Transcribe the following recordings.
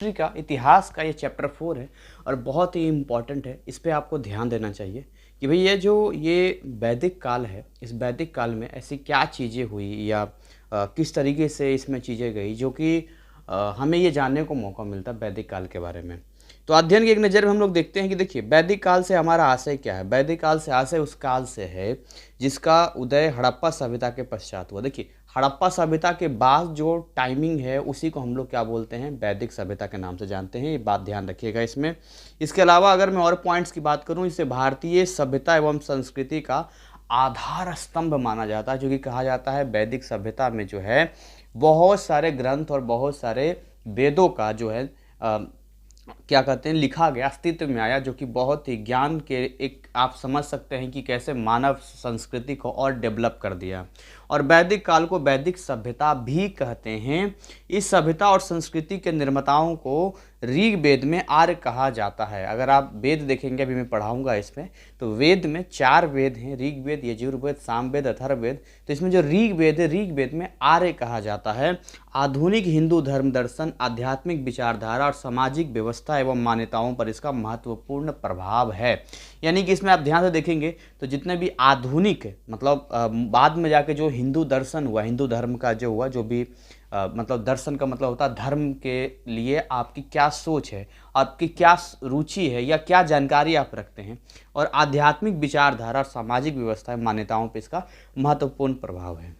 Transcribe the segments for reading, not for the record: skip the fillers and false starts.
History का, इतिहास का ये चैप्टर 4 है और बहुत ही इम्पॉर्टेंट है। इस पे आपको ध्यान देना चाहिए कि भाई ये वैदिक काल है, इस वैदिक काल में ऐसी क्या चीज़ें हुई या किस तरीके से इसमें चीज़ें गई जो कि हमें ये जानने को मौका मिलता है वैदिक काल के बारे में। तो अध्ययन की एक नज़र में हम लोग देखते हैं कि देखिए वैदिक काल से हमारा आशय क्या है। वैदिक काल से आशय उस काल से है जिसका उदय हड़प्पा सभ्यता के पश्चात हुआ। देखिए हड़प्पा सभ्यता के बाद जो टाइमिंग है उसी को हम लोग क्या बोलते हैं, वैदिक सभ्यता के नाम से जानते हैं। ये बात ध्यान रखिएगा इसमें। इसके अलावा अगर मैं और पॉइंट्स की बात करूं, इसे भारतीय सभ्यता एवं संस्कृति का आधार स्तंभ माना जाता है, जो कि कहा जाता है वैदिक सभ्यता में जो है बहुत सारे ग्रंथ और बहुत सारे वेदों का जो है क्या कहते हैं लिखा गया, अस्तित्व में आया, जो कि बहुत ही ज्ञान के एक आप समझ सकते हैं कि कैसे मानव संस्कृति को और डेवलप कर दिया। और वैदिक काल को वैदिक सभ्यता भी कहते हैं। इस सभ्यता और संस्कृति के निर्माताओं को ऋग्वेद में आर्य कहा जाता है। अगर आप वेद देखेंगे, अभी मैं पढ़ाऊंगा इसमें, तो वेद में 4 वेद हैं, ऋग्वेद, यजुर्वेद, सामवेद, अथर्ववेद। तो इसमें जो ऋग्वेद है, ऋग्वेद में आर्य कहा जाता है। आधुनिक हिंदू धर्म दर्शन, आध्यात्मिक विचारधारा और सामाजिक व्यवस्था एवं मान्यताओं पर इसका महत्वपूर्ण प्रभाव है। यानी कि इसमें आप ध्यान से देखेंगे तो जितने भी आधुनिक मतलब बाद में जाके जो हिंदू दर्शन हुआ, हिंदू धर्म का जो हुआ, जो भी मतलब दर्शन का मतलब होता है धर्म के लिए आपकी क्या सोच है, आपकी क्या रुचि है या क्या जानकारी आप रखते हैं, और आध्यात्मिक विचारधारा और सामाजिक व्यवस्था मान्यताओं पर इसका महत्वपूर्ण प्रभाव है।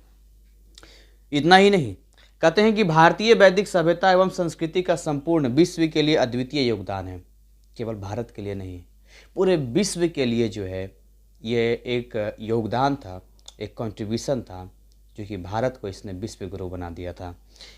इतना ही नहीं, कहते हैं कि भारतीय वैदिक सभ्यता एवं संस्कृति का संपूर्ण विश्व के लिए अद्वितीय योगदान है। केवल भारत के लिए नहीं, पूरे विश्व के लिए जो है ये एक योगदान था, एक कंट्रीब्यूशन था, जो कि भारत को इसने विश्व गुरु बना दिया था।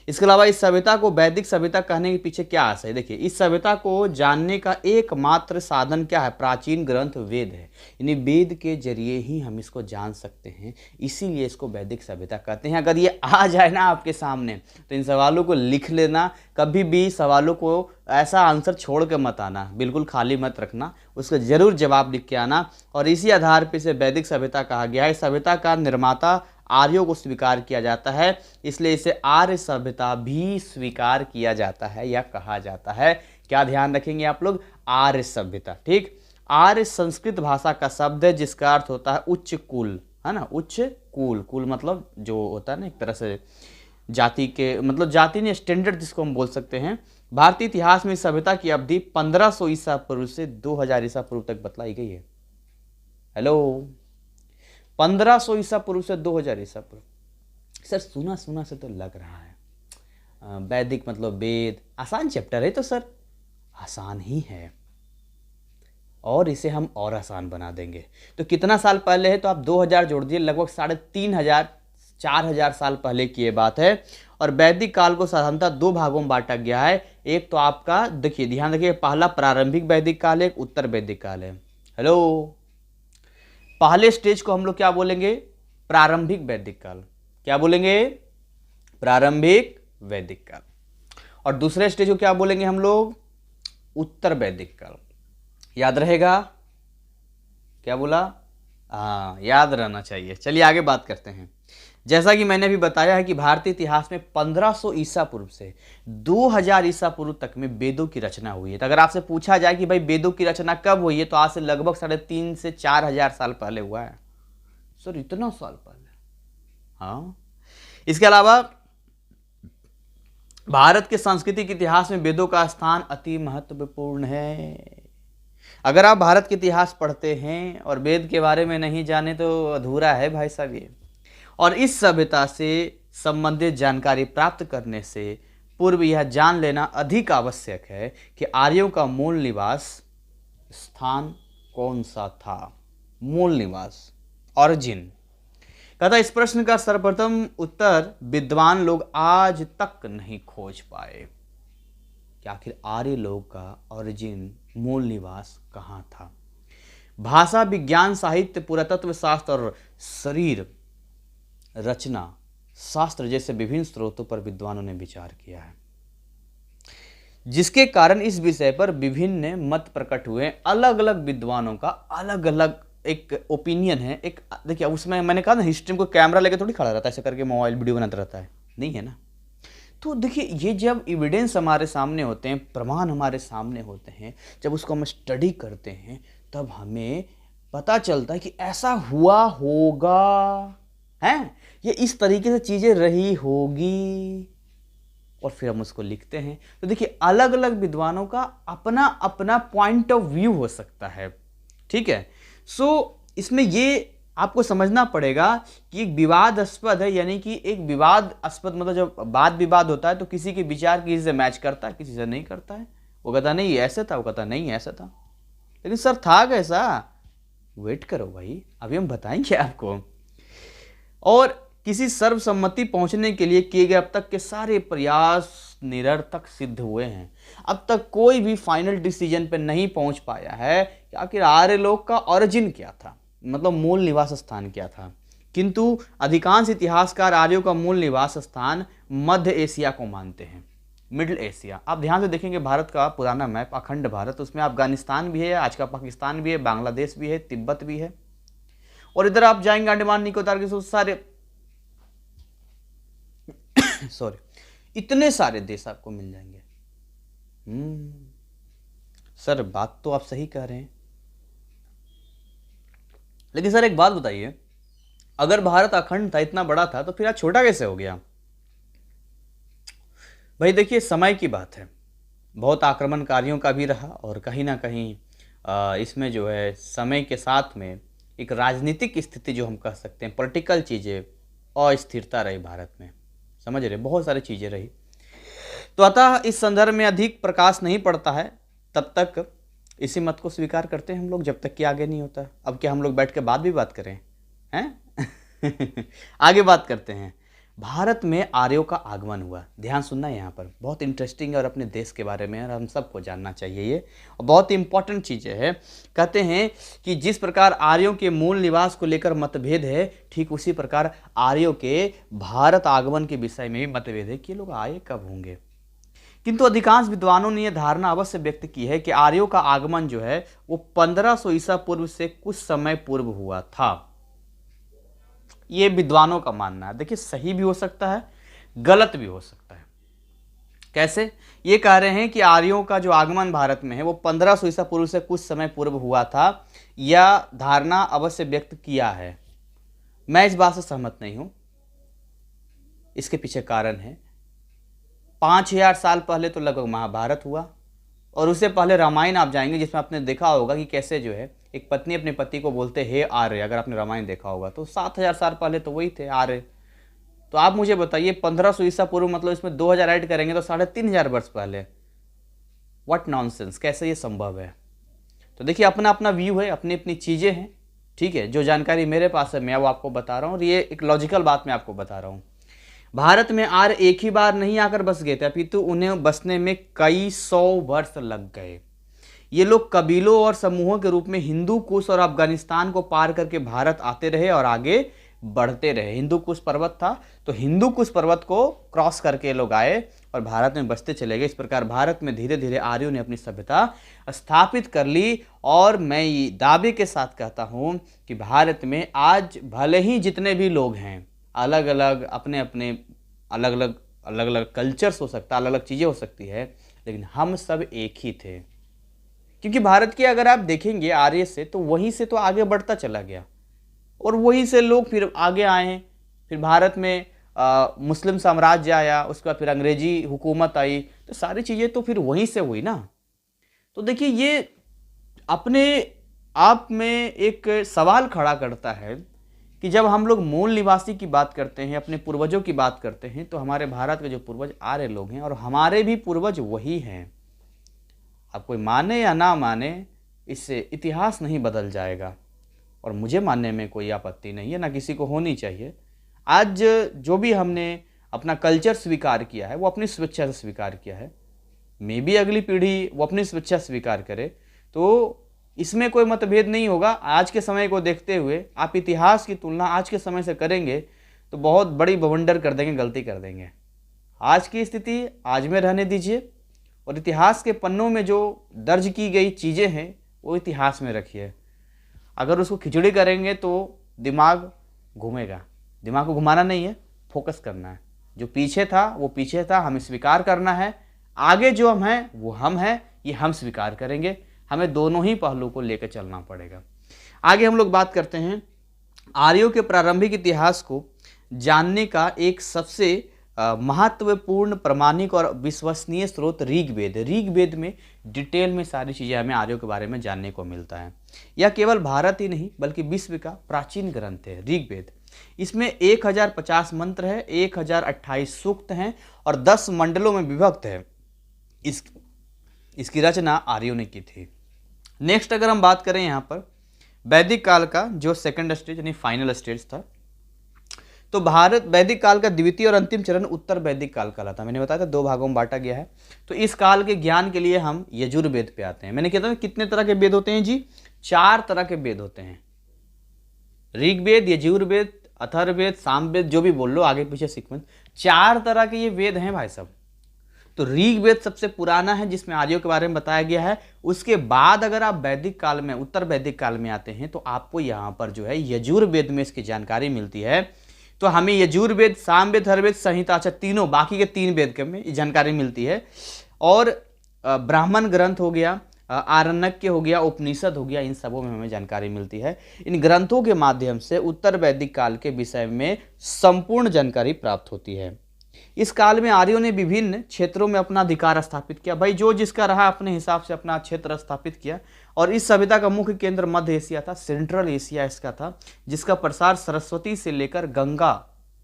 इसके अलावा इस सभ्यता को वैदिक सभ्यता कहने के पीछे क्या आशय है? देखिए इस सभ्यता को जानने का एकमात्र साधन क्या है? प्राचीन ग्रंथ वेद है। यानी वेद के जरिए ही हम इसको जान सकते हैं, इसीलिए इसको वैदिक सभ्यता कहते हैं। अगर ये आ जाए ना आपके सामने तो इन सवालों को लिख लेना, कभी भी सवालों को ऐसा आंसर छोड़ के मत आना, बिल्कुल खाली मत रखना, उसका जरूर जवाब लिख के आना। और इसी आधार पर इसे वैदिक सभ्यता कहा गया है। सभ्यता का निर्माता आर्यों को स्वीकार किया जाता है, इसलिए इसे आर्य सभ्यता भी स्वीकार किया जाता है या कहा जाता है। क्या ध्यान रखेंगे आप लोग? आर्य सभ्यता। ठीक, आर्य संस्कृत भाषा का शब्द है जिसका अर्थ होता है उच्च कुल, है ना। उच्च कुल, कुल मतलब जो होता है ना एक तरह से जाति के, मतलब जाति नहीं, स्टैंडर्ड जिसको हम बोल सकते हैं। भारतीय इतिहास में इस सभ्यता की अवधि 1500 ईसा पूर्व से 2000 ईसा पूर्व तक बतलाई गई है। हेलो, 1500 ईसा पूर्व से 2000 ईसा पूर्व। सर सुना सुना से तो लग रहा है वैदिक मतलब वेद, आसान चैप्टर है। तो सर आसान ही है और इसे हम और आसान बना देंगे। तो कितना साल पहले है? तो आप 2000 जोड़ दिए, लगभग 3500 4000 साल पहले की ये बात है। और वैदिक काल को साधारणतः 2 भागों में बांटा गया है। एक तो आपका देखिए, ध्यान रखिए, पहला प्रारंभिक वैदिक काल है, एक उत्तर वैदिक काल है। हेलो, पहले स्टेज को हम लोग क्या बोलेंगे? प्रारंभिक वैदिक काल। क्या बोलेंगे? प्रारंभिक वैदिक काल। और दूसरे स्टेज को क्या बोलेंगे हम लोग? उत्तर वैदिक काल। याद रहेगा? क्या बोला? हाँ, याद रहना चाहिए। चलिए आगे बात करते हैं। जैसा कि मैंने अभी बताया है कि भारतीय इतिहास में 1500 ईसा पूर्व से 2000 ईसा पूर्व तक में वेदों की रचना हुई है। तो अगर आपसे पूछा जाए कि भाई वेदों की रचना कब हुई है, तो आज से लगभग 3.5 से 4000 साल पहले हुआ है। सर इतना साल पहले? हाँ। इसके अलावा भारत के सांस्कृतिक इतिहास में वेदों का स्थान अति महत्वपूर्ण है। अगर आप भारत के इतिहास पढ़ते हैं और वेद के बारे में नहीं जाने तो अधूरा है भाई साहब ये। और इस सभ्यता से संबंधित जानकारी प्राप्त करने से पूर्व यह जान लेना अधिक आवश्यक है कि आर्यों का मूल निवास स्थान कौन सा था। मूल निवास, ओरिजिन। कहता इस प्रश्न का सर्वप्रथम उत्तर विद्वान लोग आज तक नहीं खोज पाए कि आखिर आर्य लोग का ओरिजिन, मूल निवास कहाँ था। भाषा विज्ञान, साहित्य, पुरातत्व शास्त्र और शरीर रचना शास्त्र जैसे विभिन्न स्रोतों पर विद्वानों ने विचार किया है, जिसके कारण इस विषय पर विभिन्न मत प्रकट हुए। अलग अलग विद्वानों का अलग अलग एक ओपिनियन है। एक देखिए, उसमें मैंने कहा ना हिस्ट्री को कैमरा लेके थोड़ी खड़ा रहता है ऐसे करके मोबाइल वीडियो बनाता रहता है, नहीं है ना। तो देखिए ये जब एविडेंस हमारे सामने होते हैं, प्रमाण हमारे सामने होते हैं, जब उसको हम स्टडी करते हैं, तब हमें पता चलता है कि ऐसा हुआ होगा, हैं, ये इस तरीके से चीज़ें रही होगी, और फिर हम उसको लिखते हैं। तो देखिए अलग अलग विद्वानों का अपना अपना पॉइंट ऑफ व्यू हो सकता है, ठीक है। सो इसमें ये आपको समझना पड़ेगा कि एक विवादास्पद है, यानी कि एक विवादास्पद मतलब जब वाद विवाद होता है तो किसी के विचार किसी से मैच करता है, किसी से नहीं करता है। वो कहता नहीं ऐसा था, वो कहता नहीं ऐसा था, लेकिन सर था कैसा, वेट करो भाई, अभी हम बताएंगे आपको। और किसी सर्वसम्मति पहुंचने के लिए किए गए अब तक के सारे प्रयास निरर्थक सिद्ध हुए हैं। अब तक कोई भी फाइनल डिसीजन पे नहीं पहुंच पाया है कि आखिर आर्य लोग का ओरिजिन क्या था, मतलब मूल निवास स्थान क्या था। किंतु अधिकांश इतिहासकार आर्यों का मूल निवास स्थान मध्य एशिया को मानते हैं, मिडिल एशिया। आप ध्यान से देखेंगे भारत का पुराना मैप, अखंड भारत, उसमें अफगानिस्तान भी है, आज का पाकिस्तान भी है, बांग्लादेश भी है, तिब्बत भी है, और इधर आप जाएंगे अंडमान निकोबार के सारे सॉरी, इतने सारे देश आपको मिल जाएंगे। सर बात तो आप सही कह रहे हैं, लेकिन सर एक बात बताइए, अगर भारत अखंड था, इतना बड़ा था, तो फिर आज छोटा कैसे हो गया? भाई देखिए समय की बात है, बहुत आक्रमणकारियों का भी रहा, और कहीं ना कहीं इसमें जो है समय के साथ में एक राजनीतिक स्थिति जो हम कह सकते हैं, पॉलिटिकल चीज़ें, अस्थिरता रही भारत में, समझ रहे, बहुत सारी चीज़ें रही। तो अतः इस संदर्भ में अधिक प्रकाश नहीं पड़ता है, तब तक इसी मत को स्वीकार करते हैं हम लोग, जब तक कि आगे नहीं होता। अब क्या हम लोग बैठ के बाद भी बात करें, हैं? आगे बात करते हैं। भारत में आर्यों का आगमन हुआ, ध्यान सुनना है यहाँ पर, बहुत इंटरेस्टिंग है और अपने देश के बारे में, और हम सबको जानना चाहिए ये, और बहुत इंपॉर्टेंट चीज़ें हैं। कहते हैं कि जिस प्रकार आर्यों के मूल निवास को लेकर मतभेद है, ठीक उसी प्रकार आर्यों के भारत आगमन के विषय में भी मतभेद है कि ये लोग आए कब होंगे। किंतु अधिकांश विद्वानों ने यह धारणा अवश्य व्यक्त की है कि आर्यों का आगमन जो है वो 1500 ईसा पूर्व से कुछ समय पूर्व हुआ था। ये विद्वानों का मानना है। देखिए सही भी हो सकता है, गलत भी हो सकता है। कैसे? ये कह रहे हैं कि आर्यों का जो आगमन भारत में है वो 1500 ईसा पूर्व से कुछ समय पूर्व हुआ था, यह धारणा अवश्य व्यक्त किया है। मैं इस बात से सहमत नहीं हूं। इसके पीछे कारण है, 5000 साल पहले तो लगभग महाभारत हुआ, और उससे पहले रामायण आप जाएंगे जिसमें आपने देखा होगा कि कैसे जो है एक पत्नी अपने पति को बोलते हे आर्य, अगर आपने रामायण देखा होगा तो 7000 साल पहले तो वही थे आर्य। तो आप मुझे बताइए 1500 ईसा पूर्व मतलब इसमें 2000 ऐड करेंगे तो 3500 वर्ष पहले। व्हाट नॉनसेंस, कैसे ये संभव है? तो देखिए अपना अपना व्यू है, अपनी अपनी चीज़ें हैं, ठीक है। जो जानकारी मेरे पास है मैं वो आपको बता रहा हूँ, और ये एक लॉजिकल बात मैं आपको बता रहा हूँ। भारत में आर्य एक ही बार नहीं आकर बस गए थे, अपितु उन्हें बसने में कई 100 वर्ष लग गए। ये लोग कबीलों और समूहों के रूप में हिंदू कुश और अफगानिस्तान को पार करके भारत आते रहे और आगे बढ़ते रहे। हिंदू कुश पर्वत था, तो हिंदू कुश पर्वत को क्रॉस करके लोग आए और भारत में बसते चले गए। इस प्रकार भारत में धीरे धीरे आर्यों ने अपनी सभ्यता स्थापित कर ली। और मैं ये दावे के साथ कहता हूँ कि भारत में आज भले ही जितने भी लोग हैं, अलग अलग अपने अपने अलग अलग कल्चर्स हो सकता है, अलग अलग चीज़ें हो सकती है, लेकिन हम सब एक ही थे। क्योंकि भारत के अगर आप देखेंगे आर्य से, तो वहीं से तो आगे बढ़ता चला गया, और वहीं से लोग फिर आगे आए हैं। फिर भारत में मुस्लिम साम्राज्य आया, उसके बाद फिर अंग्रेजी हुकूमत आई, तो सारी चीज़ें तो फिर वहीं से हुई ना। तो देखिए ये अपने आप में एक सवाल खड़ा करता है कि जब हम लोग मूल निवासी की बात करते हैं, अपने पूर्वजों की बात करते हैं, तो हमारे भारत के जो पूर्वज आर्य लोग हैं, और हमारे भी पूर्वज वही हैं। अब कोई माने या ना माने, इससे इतिहास नहीं बदल जाएगा, और मुझे मानने में कोई आपत्ति नहीं है, ना किसी को होनी चाहिए। आज जो भी हमने अपना कल्चर स्वीकार किया है वो अपनी स्वेच्छा से स्वीकार किया है। मे बी अगली पीढ़ी वो अपनी स्वेच्छा स्वीकार करे, तो इसमें कोई मतभेद नहीं होगा। आज के समय को देखते हुए आप इतिहास की तुलना आज के समय से करेंगे तो बहुत बड़ी बवंडर कर देंगे, गलती कर देंगे। आज की स्थिति आज में रहने दीजिए, और इतिहास के पन्नों में जो दर्ज की गई चीज़ें हैं वो इतिहास में रखिए। अगर उसको खिचड़ी करेंगे तो दिमाग घूमेगा। दिमाग को घुमाना नहीं है, फोकस करना है। जो पीछे था वो पीछे था, हमें स्वीकार करना है। आगे जो हम हैं वो हम हैं, ये हम स्वीकार करेंगे। हमें दोनों ही पहलू को लेकर चलना पड़ेगा। आगे हम लोग बात करते हैं आर्यों के प्रारंभिक इतिहास को जानने का एक सबसे महत्वपूर्ण प्रामाणिक और विश्वसनीय स्रोत ऋग्वेद। ऋग्वेद में डिटेल में सारी चीज़ें हमें आर्यों के बारे में जानने को मिलता है। यह केवल भारत ही नहीं बल्कि विश्व का प्राचीन ग्रंथ है ऋग्वेद। इसमें 1050 मंत्र है, 1028 सूक्त हैं और 10 मंडलों में विभक्त है। इसकी रचना आर्यों ने की थी। नेक्स्ट अगर हम बात करें यहाँ पर वैदिक काल का जो सेकंड स्टेज यानी फाइनल स्टेज था, तो भारत वैदिक काल का द्वितीय और अंतिम चरण उत्तर वैदिक काल कहलाता है। मैंने बताया था 2 भागों में बांटा गया है। तो इस काल के ज्ञान के लिए हम यजुर्वेद पे आते हैं। मैंने कहता हूँ कितने तरह के वेद होते हैं जी? 4 तरह के वेद होते हैं। ऋग्वेद, यजुर्वेद, अथर्ववेद, सामवेद, जो भी बोल लो आगे पीछे सीक्वेंस, 4 तरह के ये वेद हैं भाई साहब। तो ऋग्वेद सबसे पुराना है जिसमें आर्यों के बारे में बताया गया है। उसके बाद अगर आप वैदिक काल में, उत्तर वैदिक काल में आते हैं तो आपको यहाँ पर जो है यजुर्वेद में इसकी जानकारी मिलती है। तो हमें यजुर्वेद, सामवेद, अथर्ववेद, संहिता, अच्छा तीनों बाकी के 3 वेद के में जानकारी मिलती है। और ब्राह्मण ग्रंथ हो गया, आरण्यक हो गया, उपनिषद हो गया, इन सबों में हमें जानकारी मिलती है। इन ग्रंथों के माध्यम से उत्तर वैदिक काल के विषय में संपूर्ण जानकारी प्राप्त होती है। इस काल में आर्यों ने विभिन्न क्षेत्रों में अपना अधिकार स्थापित किया। भाई जो जिसका रहा अपने हिसाब से अपना क्षेत्र स्थापित किया। और इस सभ्यता का मुख्य केंद्र मध्य एशिया था, सेंट्रल एशिया इसका था, जिसका प्रसार सरस्वती से लेकर गंगा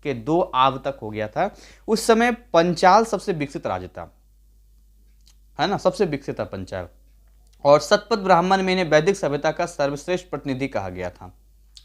के 2 आब तक हो गया था। उस समय पंचाल सबसे विकसित राज्य था, है ना, सबसे विकसित था पंचाल। और शतपथ ब्राह्मण में इन्हें वैदिक सभ्यता का सर्वश्रेष्ठ प्रतिनिधि कहा गया था।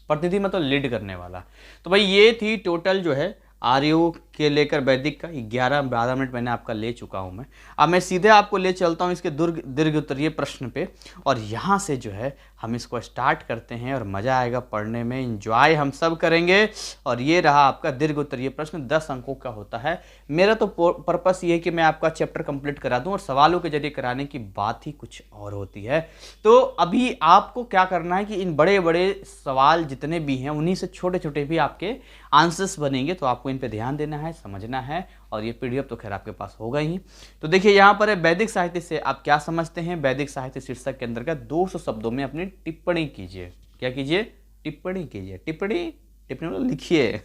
प्रतिनिधि मतलब लीड करने वाला। तो भाई ये थी टोटल जो है आर्यों के लेकर वैदिक का 11-12 मिनट मैंने आपका ले चुका हूं मैं। अब मैं सीधे आपको ले चलता हूं इसके दीर्घ उत्तरीय प्रश्न पे, और यहाँ से जो है हम इसको स्टार्ट करते हैं और मज़ा आएगा पढ़ने में, एंजॉय हम सब करेंगे। और ये रहा आपका दीर्घ उत्तरीय प्रश्न, 10 अंकों का होता है। मेरा तो पर्पस ये है कि मैं आपका चैप्टर कंप्लीट करा दूं, और सवालों के जरिए कराने की बात ही कुछ और होती है। तो अभी आपको क्या करना है कि इन बड़े बड़े सवाल जितने भी हैं उन्हीं से छोटे छोटे भी आपके आंसर्स बनेंगे। तो आपको इन पे ध्यान देना है, समझना है, और ये पीडीएफ तो खैर आपके पास होगा ही। तो देखिए यहाँ पर है वैदिक साहित्य से आप क्या समझते हैं। वैदिक साहित्य शीर्षक के अंतर्गत 200 शब्दों में अपनी टिप्पणी कीजिए। क्या कीजिए? टिप्पणी कीजिए। टिप्पणी मतलब लिखिए।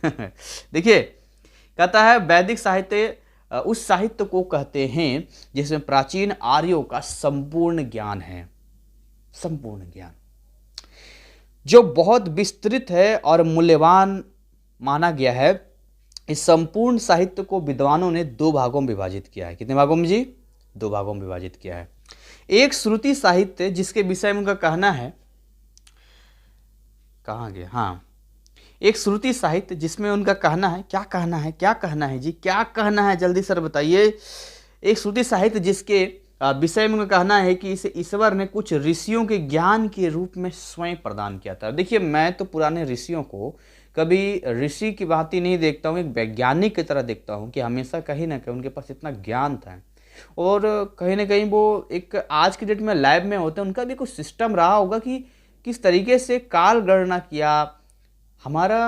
देखिए कहता है वैदिक साहित्य उस साहित्य को कहते हैं जिसमें प्राचीन आर्यों का संपूर्ण ज्ञान है, संपूर्ण ज्ञान जो बहुत विस्तृत है और मूल्यवान माना गया है। इस संपूर्ण साहित्य को विद्वानों ने 2 भागों में विभाजित किया है। कितने भागों में जी? 2 भागों में विभाजित किया है। एक श्रुति साहित्य जिसके विषय में उनका कहना है, कहाँ गया, हाँ, एक श्रुति साहित्य जिसमें उनका कहना है, क्या कहना है, क्या कहना है जी, क्या कहना है, जल्दी सर बताइए। एक श्रुति साहित्य जिसके विषय में उनका कहना है कि इसे ईश्वर ने कुछ ऋषियों के ज्ञान के रूप में स्वयं प्रदान किया था। देखिए मैं तो पुराने ऋषियों को कभी ऋषि की बात ही नहीं देखता हूँ, एक वैज्ञानिक की तरह देखता हूँ कि हमेशा कहीं ना कहीं उनके पास इतना ज्ञान था, और कहीं ना कहीं वो एक आज की डेट में लैब में होते हैं, उनका भी कुछ सिस्टम रहा होगा कि किस तरीके से काल गणना किया। हमारा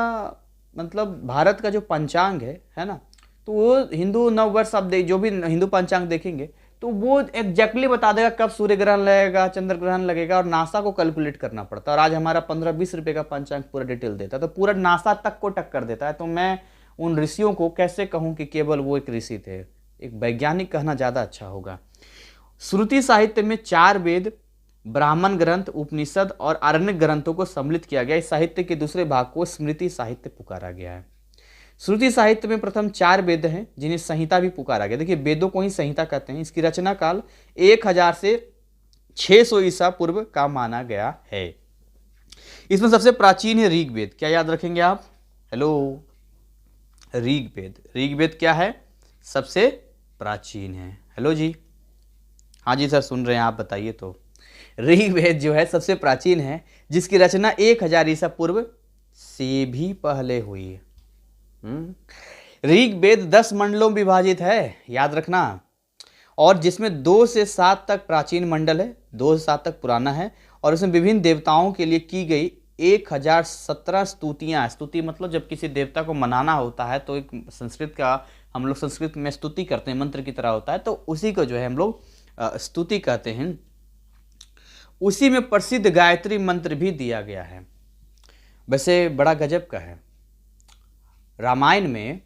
मतलब भारत का जो पंचांग है ना, तो वो हिंदू नववर्ष आप जो भी हिंदू पंचांग देखेंगे तो वो एग्जैक्टली बता देगा कब सूर्य ग्रहण लगेगा, चंद्र ग्रहण लगेगा, और नासा को कैलकुलेट करना पड़ता है। और आज हमारा 15-20 रुपए का पंचांग पूरा डिटेल देता है, तो पूरा नासा तक को टक्कर देता है। तो मैं उन ऋषियों को कैसे कहूँ कि केवल वो एक ऋषि थे, एक वैज्ञानिक कहना ज़्यादा अच्छा होगा। श्रुति साहित्य में 4 वेद, ब्राह्मण ग्रंथ, उपनिषद और आरण्यक ग्रंथों को सम्मिलित किया गया। इस साहित्य के दूसरे भाग को स्मृति साहित्य पुकारा गया है। श्रुति साहित्य में प्रथम 4 वेद हैं जिन्हें संहिता भी पुकारा गया। देखिए वेदों को ही संहिता कहते हैं। इसकी रचना काल 1000 से 600 ईसा पूर्व का माना गया है। इसमें सबसे प्राचीन है ऋग्वेद। क्या याद रखेंगे आप? हेलो, ऋग्वेद। ऋग्वेद क्या है? सबसे प्राचीन है। हेलो जी, हाँ जी सर सुन रहे हैं आप, बताइए। तो ऋग्वेद जो है सबसे प्राचीन है, जिसकी रचना 1000 ईसा पूर्व से भी पहले हुई है। ऋग्वेद 10 मंडलों में विभाजित है, याद रखना, और जिसमें 2 से 7 तक प्राचीन मंडल है, 2 से 7 तक पुराना है, और उसमें विभिन्न देवताओं के लिए की गई 1017 स्तुतियाँ। स्तुति मतलब जब किसी देवता को मनाना होता है तो एक संस्कृत का हम लोग संस्कृत में स्तुति करते हैं, मंत्र की तरह होता है, तो उसी को जो है हम लोग स्तुति कहते हैं। उसी में प्रसिद्ध गायत्री मंत्र भी दिया गया है। वैसे बड़ा गजब का है, रामायण में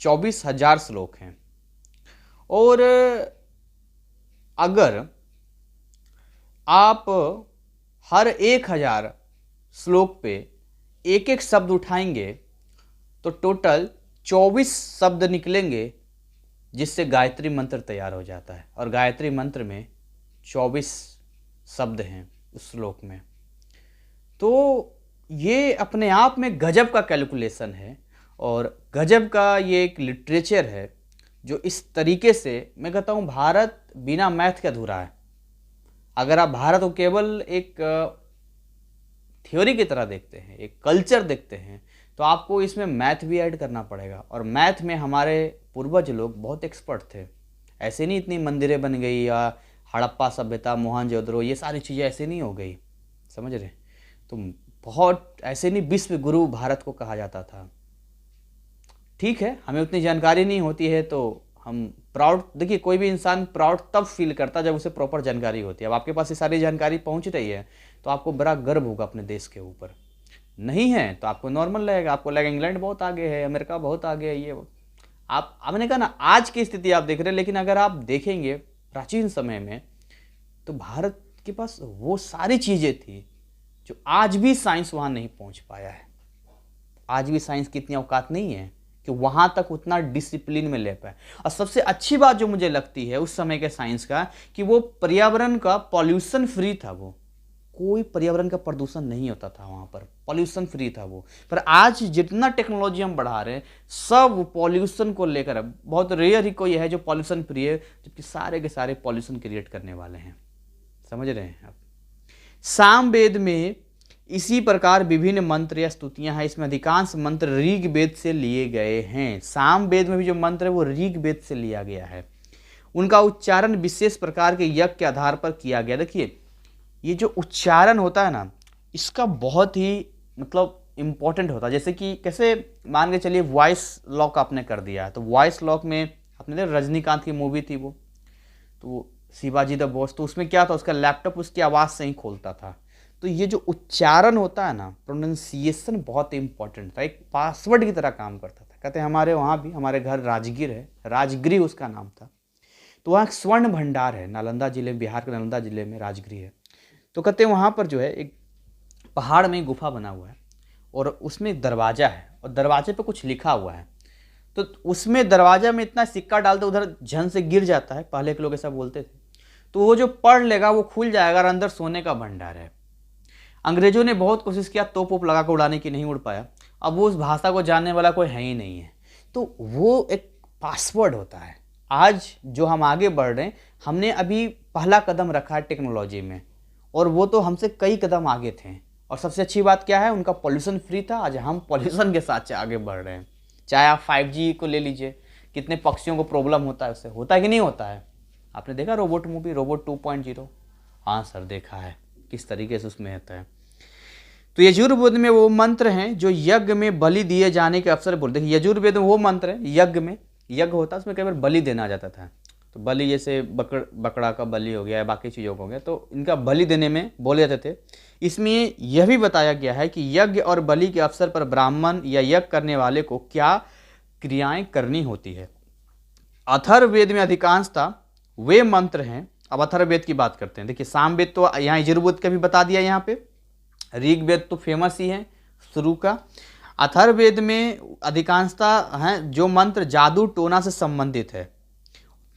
24,000 श्लोक हैं और अगर आप हर 1,000 श्लोक पे एक एक शब्द उठाएंगे तो टोटल 24 शब्द निकलेंगे, जिससे गायत्री मंत्र तैयार हो जाता है। और गायत्री मंत्र में 24 शब्द हैं उस श्लोक में। तो ये अपने आप में गजब का कैलकुलेशन है और गजब का ये एक लिटरेचर है, जो इस तरीके से मैं कहता हूँ भारत बिना मैथ के अधूरा है। अगर आप भारत को केवल एक थ्योरी की तरह देखते हैं, एक कल्चर देखते हैं, तो आपको इसमें मैथ भी ऐड करना पड़ेगा। और मैथ में हमारे पूर्वज लोग बहुत एक्सपर्ट थे। ऐसे नहीं इतनी मंदिरें बन गई या हड़प्पा सभ्यता, मोहनजोदड़ो, ये सारी चीज़ें ऐसे नहीं हो गई, समझ रहे। तो बहुत ऐसे नहीं विश्व गुरु भारत को कहा जाता था। ठीक है, हमें उतनी जानकारी नहीं होती है तो हम प्राउड, देखिए कोई भी इंसान प्राउड तब फील करता जब उसे प्रॉपर जानकारी होती है। अब आपके पास ये सारी जानकारी पहुंच रही है तो आपको बड़ा गर्व होगा अपने देश के ऊपर। नहीं है तो आपको नॉर्मल लगेगा, आपको लगेगा इंग्लैंड बहुत आगे है, अमेरिका बहुत आगे है। ये आपने कहा ना आज की स्थिति आप देख रहे हैं, लेकिन अगर आप देखेंगे प्राचीन समय में तो भारत के पास वो सारी चीज़ें थी जो आज भी साइंस वहाँ नहीं पहुँच पाया है। आज भी साइंस की इतनी औकात नहीं है कि वहाँ तक उतना डिसिप्लिन में ले पाए। और सबसे अच्छी बात जो मुझे लगती है उस समय के साइंस का, कि वो पर्यावरण का पॉल्यूशन फ्री था। वो कोई पर्यावरण का प्रदूषण नहीं होता था वहाँ पर, पॉल्यूशन फ्री था वो। पर आज जितना टेक्नोलॉजी हम बढ़ा रहे हैं सब पॉल्यूशन को लेकर है। बहुत रेयर ही कोई है जो पॉल्यूशन फ्री है, जबकि सारे के सारे पॉल्यूशन क्रिएट करने वाले हैं, समझ रहे हैं आप। सामवेद में इसी प्रकार विभिन्न मंत्र या स्तुतियां हैं। इसमें अधिकांश मंत्र ऋग्वेद से लिए गए हैं। सामवेद में भी जो मंत्र है वो ऋग्वेद से लिया गया है। उनका उच्चारण विशेष प्रकार के यज्ञ के आधार पर किया गया। देखिए ये जो उच्चारण होता है ना, इसका बहुत ही मतलब इम्पोर्टेंट होता है। जैसे कि कैसे मान के चलिए वॉइस लॉक आपने कर दिया है, तो वॉइस लॉक में आपने देखा रजनीकांत की मूवी थी वो, तो शिवाजी द बॉस, तो उसमें क्या था, उसका लैपटॉप उसकी आवाज़ से ही खोलता था। तो ये जो उच्चारण होता है ना, प्रोनाउंसिएशन बहुत इंपॉर्टेंट था, एक पासवर्ड की तरह काम करता था। कहते हैं हमारे वहाँ भी, हमारे घर राजगीर है, राजगिरी उसका नाम था। तो वहाँ एक स्वर्ण भंडार है, नालंदा जिले में, बिहार के नालंदा जिले में राजगिरी है। तो कहते हैं वहाँ पर जो है एक पहाड़ में गुफा बना हुआ है और उसमें एक दरवाज़ा है और दरवाजे पे कुछ लिखा हुआ है। तो उसमें दरवाजा में इतना सिक्का डालते उधर झन से गिर जाता है, पहले के लोग ऐसा बोलते थे। तो वो जो पढ़ लेगा वो खुल जाएगा और अंदर सोने का भंडार है। अंग्रेजों ने बहुत कोशिश किया तोप वोप लगा कर उड़ाने की, नहीं उड़ पाया। अब वो उस भाषा को जानने वाला कोई है ही नहीं है। तो वो एक पासवर्ड होता है। आज जो हम आगे बढ़ रहे हैं, हमने अभी पहला कदम रखा है टेक्नोलॉजी में, और वो तो हमसे कई कदम आगे थे। और सबसे अच्छी बात क्या है, उनका पॉल्यूशन फ्री था, आज हम पॉल्यूशन के साथ आगे बढ़ रहे हैं। चाहे आप 5G को ले लीजिए, कितने पक्षियों को प्रॉब्लम होता है उससे, होता है कि नहीं होता है। आपने देखा रोबोट मूवी, रोबोट 2.0? हाँ सर देखा है, किस तरीके से उसमें होता है। तो यजुर्वेद में वो मंत्र हैं जो यज्ञ में बलि दिए जाने के अवसर बोलते हैं। यजुर्वेद में वो मंत्र है, यज्ञ में यज्ञ होता है, उसमें कई बार बलि देना जाता था। तो बलि जैसे बकरा का बलि हो गया या बाकी चीज़ों का हो गया, तो इनका बलि देने में बोले जाते थे। इसमें यह भी बताया गया है कि यज्ञ और बलि के अवसर पर ब्राह्मण या यज्ञ करने वाले को क्या क्रियाएं करनी होती है। अथर्ववेद में अधिकांशता वे मंत्र हैं। अब अथर्ववेद की बात करते हैं। देखिए सामवेद तो यहाँ यजुर्वेद का भी बता दिया, यहाँ पे ऋग्वेद तो फेमस ही है शुरू का। अथर्ववेद में अधिकांशता हैं जो मंत्र जादू टोना से संबंधित है,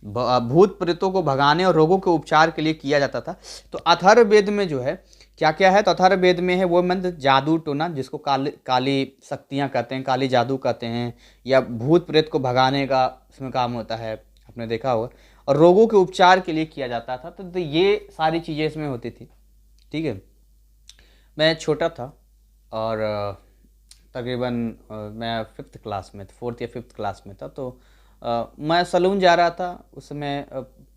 भूत प्रेतों को भगाने और रोगों के उपचार के लिए किया जाता था। तो अथर्ववेद में जो है क्या क्या है, तो अथर्ववेद में है वो मंत्र जादू टोना, जिसको काली शक्तियाँ कहते हैं, काली जादू कहते हैं, या भूत प्रेत को भगाने का इसमें काम होता है, आपने देखा होगा, और रोगों के उपचार के लिए किया जाता था। तो ये सारी चीज़ें इसमें होती थी। ठीक है, मैं छोटा था और तकरीबन मैं 5th क्लास में, 4th या 5th क्लास में था। तो मैं सलून जा रहा था उस समय,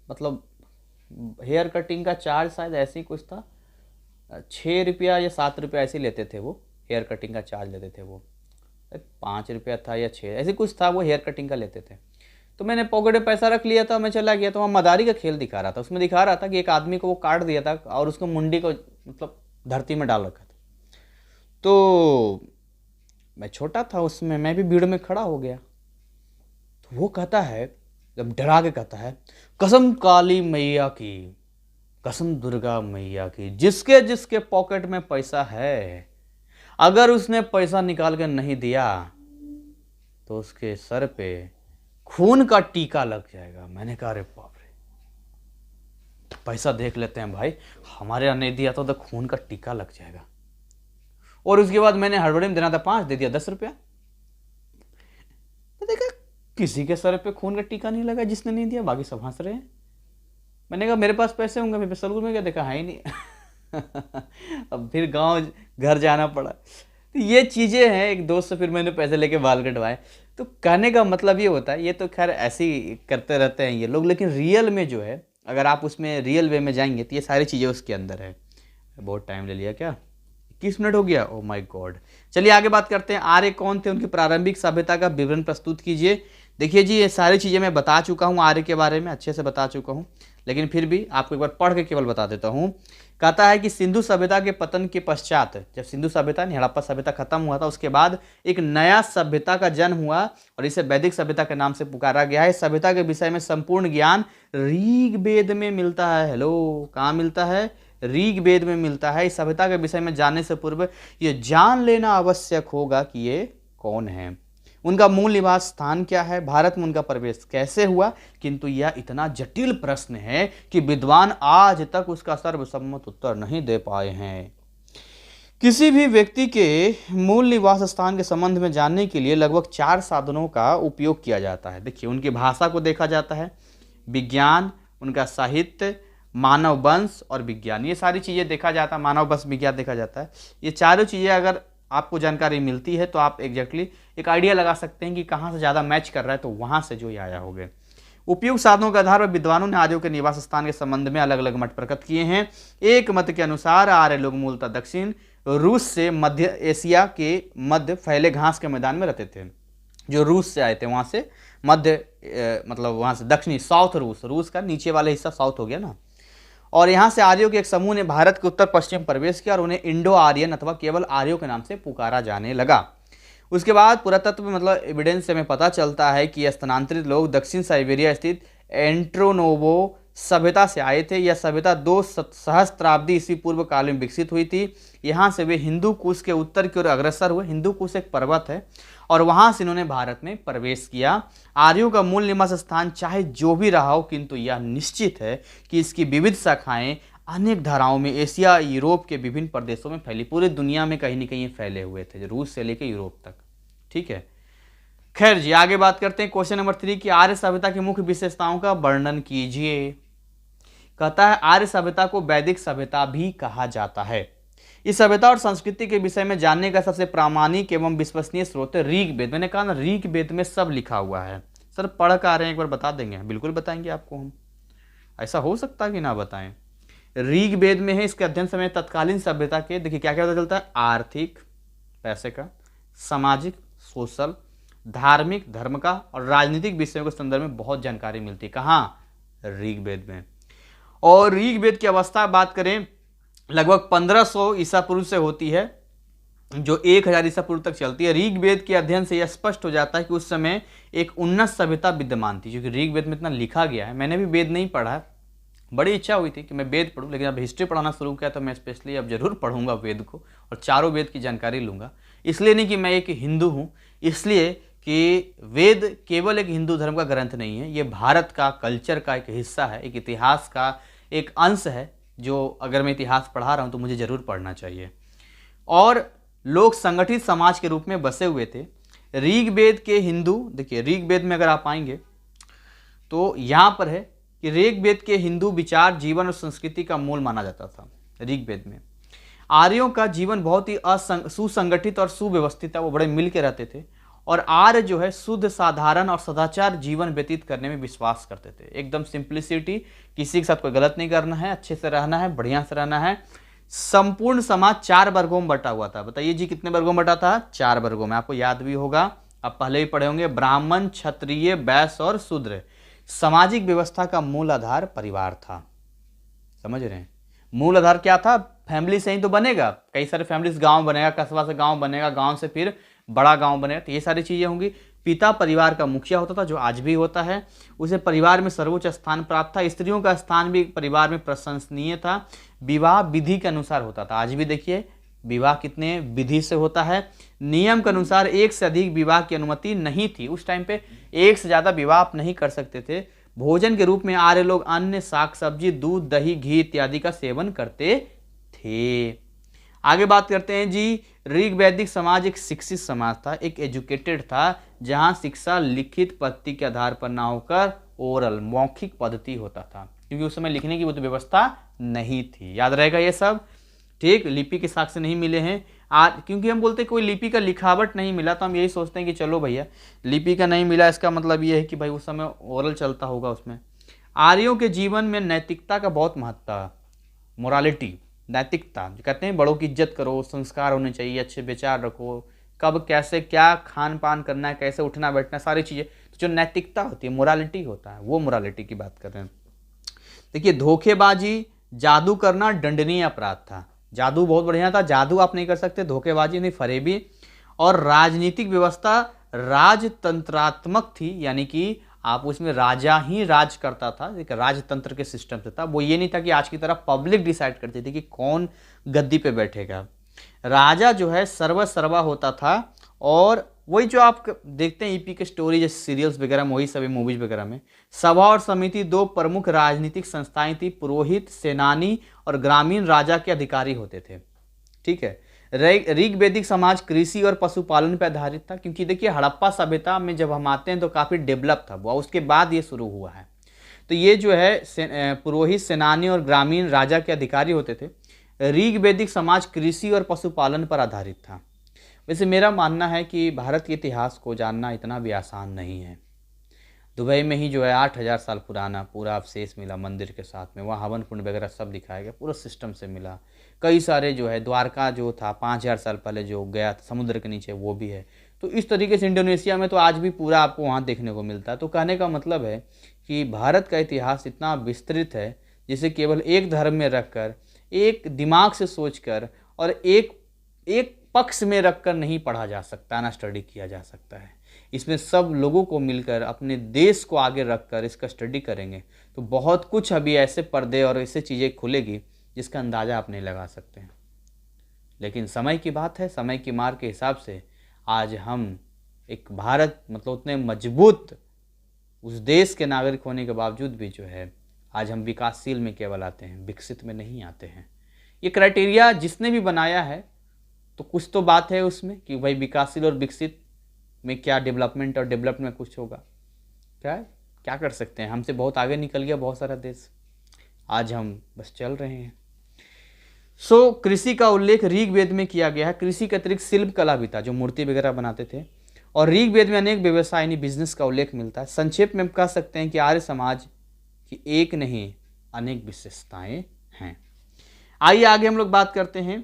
मतलब हेयर कटिंग का चार्ज शायद ऐसे ही कुछ था, 6 रुपया या 7 रुपया ऐसे लेते थे वो, हेयर कटिंग का चार्ज लेते थे वो, 5 रुपया था या 6 ऐसे कुछ था, वो हेयर कटिंग का लेते थे। तो मैंने पॉकेट में पैसा रख लिया था, मैं चला गया तो वहाँ मदारी का खेल दिखा रहा था। उसमें दिखा रहा था कि एक आदमी को वो काट दिया था और उसको मुंडी को मतलब धरती में डाल रखा था। तो मैं छोटा था उसमें, मैं भी भीड़ में खड़ा हो गया। तो वो कहता है, जब डरा के कहता है, कसम काली मैया की, कसम दुर्गा मैया की, जिसके जिसके पॉकेट में पैसा है, अगर उसने पैसा निकाल के नहीं दिया तो उसके सर पे खून का टीका लग जाएगा। मैंने कहा अरे बाप रे, पैसा देख लेते हैं भाई, हमारे यहाँ नहीं दिया तो खून का टीका लग जाएगा। और उसके बाद मैंने हड़बड़ी में देना था 5, दे दिया 10 रुपया। तो देखा किसी के सर पे खून का टीका नहीं लगा जिसने नहीं दिया, बाकी सब हंस रहे हैं। मैंने कहा मेरे पास पैसे होंगे, फिर सलगुल में क्या देखा है ही नहीं। अब फिर गांव घर जाना पड़ा। तो ये चीज़ें हैं। एक दोस्त से फिर मैंने पैसे लेके बाल कटवाए। तो कहने का मतलब ये होता है, ये तो खैर ऐसे ही करते रहते हैं ये लोग, लेकिन रियल में जो है, अगर आप उसमें रियल वे में जाएंगे तो ये सारी चीज़ें उसके अंदर है। बहुत टाइम ले लिया क्या, 21 मिनट हो गया, ओ माय गॉड। चलिए आगे बात करते हैं। आर्य कौन थे, उनकी प्रारंभिक सभ्यता का विवरण प्रस्तुत कीजिए। देखिए जी, ये सारी चीज़ें मैं बता चुका हूँ, आर्य के बारे में अच्छे से बता चुका हूँ, लेकिन फिर भी आपको एक बार पढ़ के केवल बता देता हूँ। कहता है कि सिंधु सभ्यता के पतन के पश्चात, जब सिंधु सभ्यता हड़प्पा सभ्यता खत्म हुआ था, उसके बाद एक नया सभ्यता का जन्म हुआ और इसे वैदिक सभ्यता के नाम से पुकारा गया है। सभ्यता के विषय में संपूर्ण ज्ञान ऋग्वेद में मिलता है। हेलो, कहाँ मिलता है? ऋग्वेद में मिलता है। इस सभ्यता के विषय में जानने से पूर्व ये जान लेना आवश्यक होगा कि ये कौन है, उनका मूल निवास स्थान क्या है, भारत में उनका प्रवेश कैसे हुआ। किंतु यह इतना जटिल प्रश्न है कि विद्वान आज तक उसका सर्वसम्मत उत्तर नहीं दे पाए हैं। किसी भी व्यक्ति के मूल निवास स्थान के संबंध में जानने के लिए लगभग 4 साधनों का उपयोग किया जाता है। देखिए, उनकी भाषा को देखा जाता है, विज्ञान, उनका साहित्य, मानव वंश और विज्ञान, ये सारी चीज़ें देखा जाता है। मानव वंश विज्ञान देखा जाता है। ये चारों चीज़ें अगर आपको जानकारी मिलती है तो आप एग्जैक्टली एक आइडिया लगा सकते हैं कि कहाँ से ज़्यादा मैच कर रहा है, तो वहाँ से जो ये आया होगा। उपयुक्त साधनों के आधार पर विद्वानों ने आर्यों के निवास स्थान के संबंध में अलग अलग मत प्रकट किए हैं। एक मत के अनुसार आर्य लोग मूलतः दक्षिण रूस से मध्य एशिया के मध्य फैले घास के मैदान में रहते थे। जो रूस से आए थे वहाँ से मध्य मतलब वहाँ से दक्षिणी साउथ रूस का नीचे वाला हिस्सा साउथ हो गया ना। और यहाँ से आर्यों के एक समूह ने भारत के उत्तर पश्चिम प्रवेश किया और उन्हें इंडो आर्यन अथवा केवल आर्यों के नाम से पुकारा जाने लगा। उसके बाद पुरातत्व मतलब एविडेंस से हमें पता चलता है कि स्थानांतरित लोग दक्षिण साइबेरिया स्थित एंट्रोनोवो सभ्यता से आए थे। यह सभ्यता 2 सहस्त्राब्दी ईस्वी पूर्व काल में विकसित हुई थी। यहाँ से वे हिंदू कुश के उत्तर की ओर अग्रसर हुए। हिंदू कुश एक पर्वत है और वहाँ से इन्होंने भारत में प्रवेश किया। आर्यों का मूल निवास स्थान चाहे जो भी रहा हो, किंतु यह निश्चित है कि इसकी विविध शाखाएं अनेक धाराओं में एशिया यूरोप के विभिन्न प्रदेशों में फैली। पूरी दुनिया में कहीं न कहीं फैले हुए थे, रूस से लेकर यूरोप तक। ठीक है, खैर जी आगे बात करते हैं। क्वेश्चन नंबर 3 की आर्य सभ्यता की मुख्य विशेषताओं का वर्णन कीजिए। कहता है आर्य सभ्यता को वैदिक सभ्यता भी कहा जाता है। इस सभ्यता और संस्कृति के विषय में जानने का सबसे प्रामाणिक एवं विश्वसनीय स्रोत है ऋग्वेद। मैंने कहा ना, ऋग्वेद में सब लिखा हुआ है। सर पढ़ कर आ रहे हैं, एक बार बता देंगे? बिल्कुल बताएंगे आपको हम, ऐसा हो सकता है कि ना बताएं। ऋग्वेद में है। इसके अध्ययन समय तत्कालीन सभ्यता के, देखिए क्या क्या पता चलता है, आर्थिक पैसे का, सामाजिक सोशल, धार्मिक धर्म का और राजनीतिक विषयों के संदर्भ में बहुत जानकारी मिलती है। कहाँ? ऋग्वेद में। और ऋग्वेद की अवस्था बात करें लगभग 1500 ईसा पूर्व से होती है, जो 1000 ईसा पूर्व तक चलती है। ऋग्वेद के अध्ययन से यह स्पष्ट हो जाता है कि उस समय एक उन्नत सभ्यता विद्यमान थी। क्योंकि ऋग्वेद में इतना लिखा गया है, मैंने भी वेद नहीं पढ़ा, बड़ी इच्छा हुई थी कि मैं वेद पढ़ूं, लेकिन अब हिस्ट्री पढ़ाना शुरू किया तो मैं स्पेशली अब जरूर पढ़ूंगा वेद को और चारों वेद की जानकारी लूंगा। इसलिए नहीं कि मैं एक हिंदू हूँ, इसलिए कि वेद केवल एक हिंदू धर्म का ग्रंथ नहीं है, ये भारत का कल्चर का एक हिस्सा है, एक इतिहास का एक अंश है, जो अगर मैं इतिहास पढ़ा रहा हूँ तो मुझे ज़रूर पढ़ना चाहिए। और लोग संगठित समाज के रूप में बसे हुए थे। ऋग्वेद के हिंदू, देखिए ऋग्वेद में अगर आप आएंगे तो यहाँ पर है कि ऋग्वेद के हिंदू विचार, जीवन और संस्कृति का मूल माना जाता था। ऋग्वेद में आर्यों का जीवन बहुत ही सुसंगठित और सुव्यवस्थित है, वो बड़े मिल के रहते थे। और आर्य जो है शुद्ध, साधारण और सदाचार जीवन व्यतीत करने में विश्वास करते थे। एकदम सिंप्लिसिटी, किसी के साथ कोई गलत नहीं करना है, अच्छे से रहना है, बढ़िया से रहना है। संपूर्ण समाज 4 वर्गों में बटा हुआ था। बताइए जी कितने वर्गों में बटा था? 4 वर्गों में। आपको याद भी होगा, आप पहले भी पढ़े होंगे, ब्राह्मण, क्षत्रिय, वैश्य और शूद्र। सामाजिक व्यवस्था का मूल आधार परिवार था। समझ रहे हैं? मूल आधार क्या था? फैमिली से ही तो बनेगा, कई सारे फैमिलीज, गांव बनेगा, कस्बा से गांव बनेगा, गांव से फिर बड़ा गांव बनेगा, तो ये सारी चीजें होंगी। पिता परिवार का मुखिया होता था, जो आज भी होता है। उसे परिवार में सर्वोच्च स्थान प्राप्त था। स्त्रियों का स्थान भी परिवार में प्रशंसनीय था। विवाह विधि के अनुसार होता था। आज भी देखिए विवाह कितने विधि से होता है। नियम के अनुसार एक से अधिक विवाह की अनुमति नहीं थी। उस टाइम पे एक से ज्यादा विवाह आप नहीं कर सकते थे। भोजन के रूप में आर्य लोग अन्न, साग सब्जी, दूध, दही, घी इत्यादि का सेवन करते थे। आगे बात करते हैं जी, ऋग वैदिक समाज एक शिक्षित समाज था, एक एजुकेटेड था, जहां शिक्षा लिखित पद्धति के आधार पर ना होकर ओरल, मौखिक पद्धति होता था, क्योंकि उस समय लिखने की वो तो व्यवस्था नहीं थी। याद रहेगा ये सब, ठीक। लिपि के साक्ष्य नहीं मिले हैं आज, क्योंकि हम बोलते हैं कोई लिपि का लिखावट नहीं मिला, तो हम यही सोचते हैं कि चलो भैया लिपि का नहीं मिला, इसका मतलब ये है कि भाई उस समय ओरल चलता होगा उसमें। आर्यों के जीवन में नैतिकता का बहुत महत्व था। मोरालिटी, नैतिकता, जो कहते हैं बड़ों की इज्जत करो, संस्कार होने चाहिए, अच्छे विचार रखो, कब कैसे क्या खान पान करना है, कैसे उठना बैठना, सारी चीज़ें, तो जो नैतिकता होती है, मोरालिटी होता है, वो मोरालिटी की बात कर रहे हैं। देखिए धोखेबाजी, जादू करना दंडनीय अपराध था। जादू बहुत बढ़िया था, जादू आप नहीं कर सकते, धोखेबाजी नहीं, फरेबी। और राजनीतिक व्यवस्था राजतंत्रात्मक थी, यानी कि आप उसमें राजा ही राज करता था, एक राजतंत्र के सिस्टम से था। वो ये नहीं था कि आज की तरह पब्लिक डिसाइड करती थी कि कौन गद्दी पे बैठेगा। राजा जो है सर्वा होता था। और वही जो आप देखते हैं ईपी के स्टोरी, जैसे सीरियल्स वगैरह में, वही सभी मूवीज वगैरह में, सभा और समिति दो प्रमुख राजनीतिक संस्थाएं थी। पुरोहित, सेनानी और ग्रामीण राजा के अधिकारी होते थे। ठीक है। ऋग वैदिक समाज कृषि और पशुपालन पर आधारित था, क्योंकि देखिए हड़प्पा सभ्यता में जब हम आते हैं तो काफ़ी डेवलप था वो, उसके बाद ये शुरू हुआ है। तो ये जो है पुरोहित, सेनानी और ग्रामीण राजा के अधिकारी होते थे। ऋग वैदिक समाज कृषि और पशुपालन पर आधारित था। वैसे मेरा मानना है कि भारत के इतिहास को जानना इतना भी आसान नहीं है। दुबई में ही जो है 8,000 साल पुराना पूरा अवशेष मिला मंदिर के साथ में, वहाँ हवन कुंड वगैरह सब दिखाया गया, पूरा सिस्टम से मिला। कई सारे जो है द्वारका जो था 5,000 साल पहले जो गया था समुद्र के नीचे, वो भी है। तो इस तरीके से इंडोनेशिया में तो आज भी पूरा आपको वहाँ देखने को मिलता है। तो कहने का मतलब है कि भारत का इतिहास इतना विस्तृत है, जिसे केवल एक धर्म में रखकर, एक दिमाग से सोचकर और एक पक्ष में रखकर नहीं पढ़ा जा सकता, ना स्टडी किया जा सकता है। इसमें सब लोगों को मिलकर अपने देश को आगे रखकर इसका स्टडी करेंगे तो बहुत कुछ अभी ऐसे पर्दे और ऐसे चीज़ें खुलेगी जिसका अंदाज़ा आप नहीं लगा सकते हैं। लेकिन समय की बात है, समय की मार के हिसाब से आज हम एक भारत मतलब उतने मजबूत उस देश के नागरिक होने के बावजूद भी जो है आज हम विकासशील में केवल आते हैं, विकसित में नहीं आते हैं। ये क्राइटेरिया जिसने भी बनाया है तो कुछ तो बात है उसमें कि भाई विकासशील और विकसित में क्या डेवलपमेंट और डेवलपमेंट में कुछ होगा। क्या कर सकते हैं, हमसे बहुत आगे निकल गया बहुत सारा देश, आज हम बस चल रहे हैं। कृषि का उल्लेख ऋग वेद में किया गया है। कृषि के अतिरिक्त शिल्प कला भी था, जो मूर्ति वगैरह बनाते थे। और ऋग वेद में अनेक व्यवसाय यानी बिजनेस का उल्लेख मिलता है। संक्षेप में हम कह सकते हैं कि आर्य समाज की एक नहीं अनेक विशेषताएं हैं। आइए आगे हम लोग बात करते हैं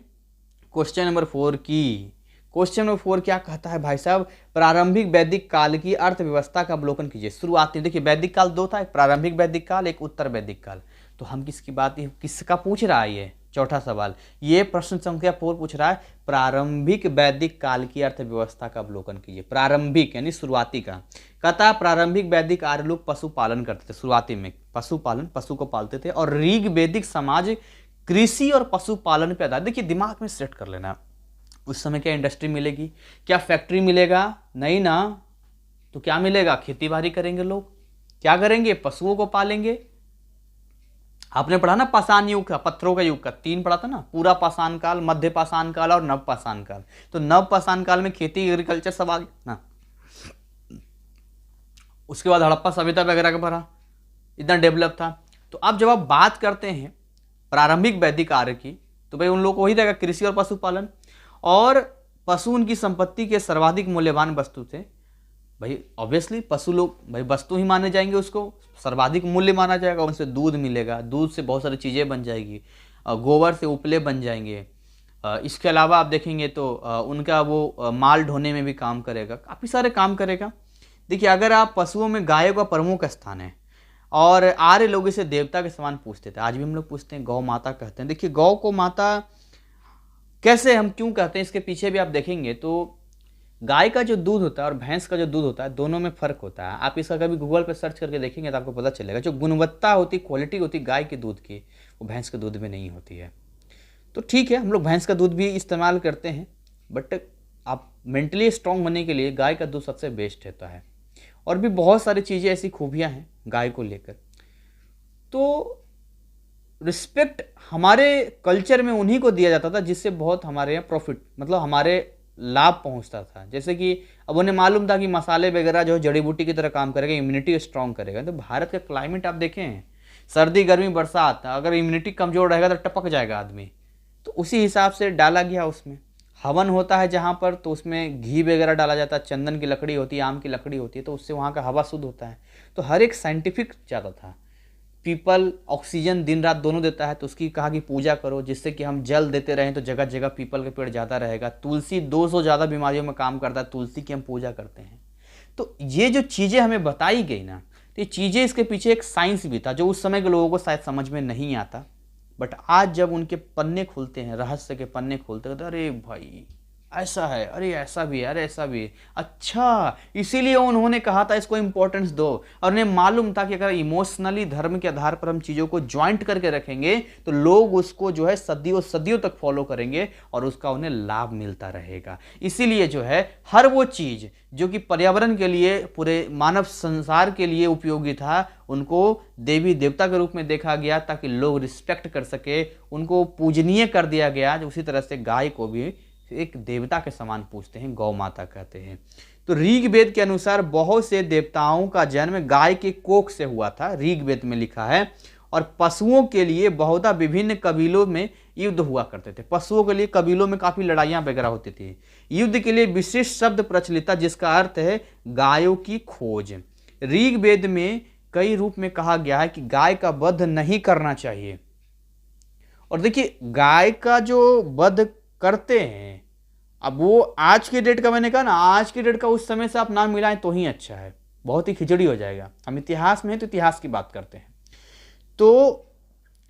क्वेश्चन नंबर 4 की। क्वेश्चन नंबर 4 क्या कहता है भाई साहब, प्रारंभिक वैदिक काल की अर्थव्यवस्था का अवलोकन कीजिए। शुरुआती देखिए वैदिक काल दो था, एक प्रारंभिक वैदिक काल, एक उत्तर वैदिक काल। तो हम किसकी बात, किसका पूछ रहा है ये चौथा सवाल, ये प्रश्न संख्या 4 पूछ रहा है प्रारंभिक वैदिक काल की अर्थव्यवस्था का अवलोकन कीजिए। प्रारंभिक यानी शुरुआती का कहता है प्रारंभिक वैदिक आर्य लोग पशुपालन करते थे, शुरुआती में पशुपालन, पशु को पालते थे। और ऋग वैदिक समाज कृषि और पशुपालन पे आधारित। देखिए दिमाग में सेट कर लेना, उस समय क्या इंडस्ट्री मिलेगी, क्या फैक्ट्री मिलेगा, नहीं ना, तो क्या मिलेगा, खेती बाड़ी करेंगे लोग, क्या करेंगे, पशुओं को पालेंगे। आपने पढ़ा ना पाषाण युग का, पत्थरों का युग का 3 पढ़ा था ना, पूरा पाषाण काल, मध्य पाषाण काल और नव पाषाण काल। तो नव पाषाण काल में खेती एग्रीकल्चर सब आ गया ना। उसके बाद हड़प्पा सभ्यता वगैरह का पढ़ा, इतना डेवलप था। तो अब जब आप बात करते हैं प्रारंभिक वैदिक आर्य की, तो भाई उन लोगों को वही रहेगा कृषि और पशुपालन। और पशु उनकी संपत्ति के सर्वाधिक मूल्यवान वस्तु थे। भाई ऑब्वियसली पशु लोग भाई वस्तु ही माने जाएंगे, उसको सर्वाधिक मूल्य माना जाएगा। उनसे दूध मिलेगा, दूध से बहुत सारी चीज़ें बन जाएगी, गोबर से उपले बन जाएंगे, इसके अलावा आप देखेंगे तो उनका वो माल ढोने में भी काम करेगा, काफ़ी सारे काम करेगा। देखिए, अगर आप पशुओं में गायों का प्रमुख स्थान है और आर्य लोग इसे देवता के समान पूछते थे, आज भी हम लोग पूछते हैं, गौ माता कहते हैं। देखिए, गौ को माता कैसे हम क्यों कहते हैं, इसके पीछे भी आप देखेंगे तो गाय का जो दूध होता है और भैंस का जो दूध होता है, दोनों में फ़र्क होता है। आप इसका कभी गूगल पर सर्च करके देखेंगे तो आपको पता चलेगा, जो गुणवत्ता होती, क्वालिटी होती गाय के दूध की, वो भैंस के दूध में नहीं होती है। तो ठीक है, हम लोग भैंस का दूध भी इस्तेमाल करते हैं, बट आप मेंटली स्ट्रांग बनने के लिए गाय का दूध सबसे बेस्ट रहता है। और भी बहुत सारी चीज़ें ऐसी खूबियाँ हैं गाय को लेकर। तो रिस्पेक्ट हमारे कल्चर में उन्हीं को दिया जाता था जिससे बहुत हमारे यहाँ प्रॉफिट, मतलब हमारे लाभ पहुंचता था। जैसे कि अब उन्हें मालूम था कि मसाले वगैरह जो जड़ी बूटी की तरह काम करेगा, इम्यूनिटी स्ट्रांग करेगा। तो भारत का क्लाइमेट आप देखें, सर्दी गर्मी बरसात, अगर इम्यूनिटी कमज़ोर रहेगा तो टपक जाएगा आदमी। तो उसी हिसाब से डाला गया उसमें। हवन होता है जहाँ पर, तो उसमें घी वगैरह डाला जाता है, चंदन की लकड़ी होती है, आम की लकड़ी होती है, तो उससे वहाँ का हवा शुद्ध होता है। तो हर एक साइंटिफिक ज़्यादा था। पीपल ऑक्सीजन दिन रात दोनों देता है, तो उसकी कहा कि पूजा करो, जिससे कि हम जल देते रहें तो जगह जगह पीपल के पेड़ ज़्यादा रहेगा। तुलसी 200 ज़्यादा बीमारियों में काम करता है, तुलसी की हम पूजा करते हैं। तो ये जो चीज़ें हमें बताई गई ना, तो ये चीज़ें, इसके पीछे एक साइंस भी था जो उस समय के लोगों को शायद समझ में नहीं आता। बट आज जब उनके पन्ने खुलते हैं, रहस्य के पन्ने खुलते हैं, तो अरे भाई ऐसा है, अरे ऐसा भी है, अरे ऐसा भी है, अच्छा इसीलिए उन्होंने कहा था इसको इम्पोर्टेंस दो। और उन्हें मालूम था कि अगर इमोशनली धर्म के आधार पर हम चीज़ों को ज्वाइंट करके रखेंगे तो लोग उसको जो है सदियों सदियों तक फॉलो करेंगे और उसका उन्हें लाभ मिलता रहेगा। इसीलिए जो है हर वो चीज़ जो कि पर्यावरण के लिए, पूरे मानव संसार के लिए उपयोगी था, उनको देवी देवता के रूप में देखा गया ताकि लोग रिस्पेक्ट कर सके, उनको पूजनीय कर दिया गया। उसी तरह से गाय को भी एक देवता के समान पूछते हैं, गौ माता कहते हैं। तो ऋग्वेद के अनुसार बहुत से देवताओं का जन्म गाय के कोख से हुआ था, ऋग्वेद में लिखा है। और पशुओं के लिए बहुधा विभिन्न कबीलों में युद्ध हुआ करते थे। पशुओं के लिए कबीलों में काफ़ी लड़ाइयाँ वगैरह होती थी। युद्ध के लिए विशेष शब्द प्रचलित था जिसका अर्थ है गायों की खोज। ऋग्वेद में कई रूप में कहा गया है कि गाय का वध नहीं करना चाहिए। और देखिए, गाय का जो वध करते हैं, अब वो आज के डेट का, मैंने कहा ना, आज के डेट का उस समय से आप नाम मिलाएं तो ही अच्छा है, बहुत ही खिचड़ी हो जाएगा। हम इतिहास में हैं तो इतिहास की बात करते हैं, तो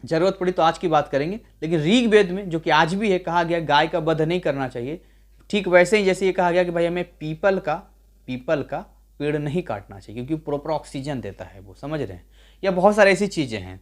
जरूरत पड़ी तो आज की बात करेंगे। लेकिन ऋग्वेद में, जो कि आज भी है, कहा गया गाय का वध नहीं करना चाहिए। ठीक वैसे ही जैसे ये कहा गया कि भाई हमें पीपल का पेड़ नहीं काटना चाहिए क्योंकि प्रॉपर ऑक्सीजन देता है वो, समझ रहे हैं। या बहुत सारी ऐसी चीज़ें हैं।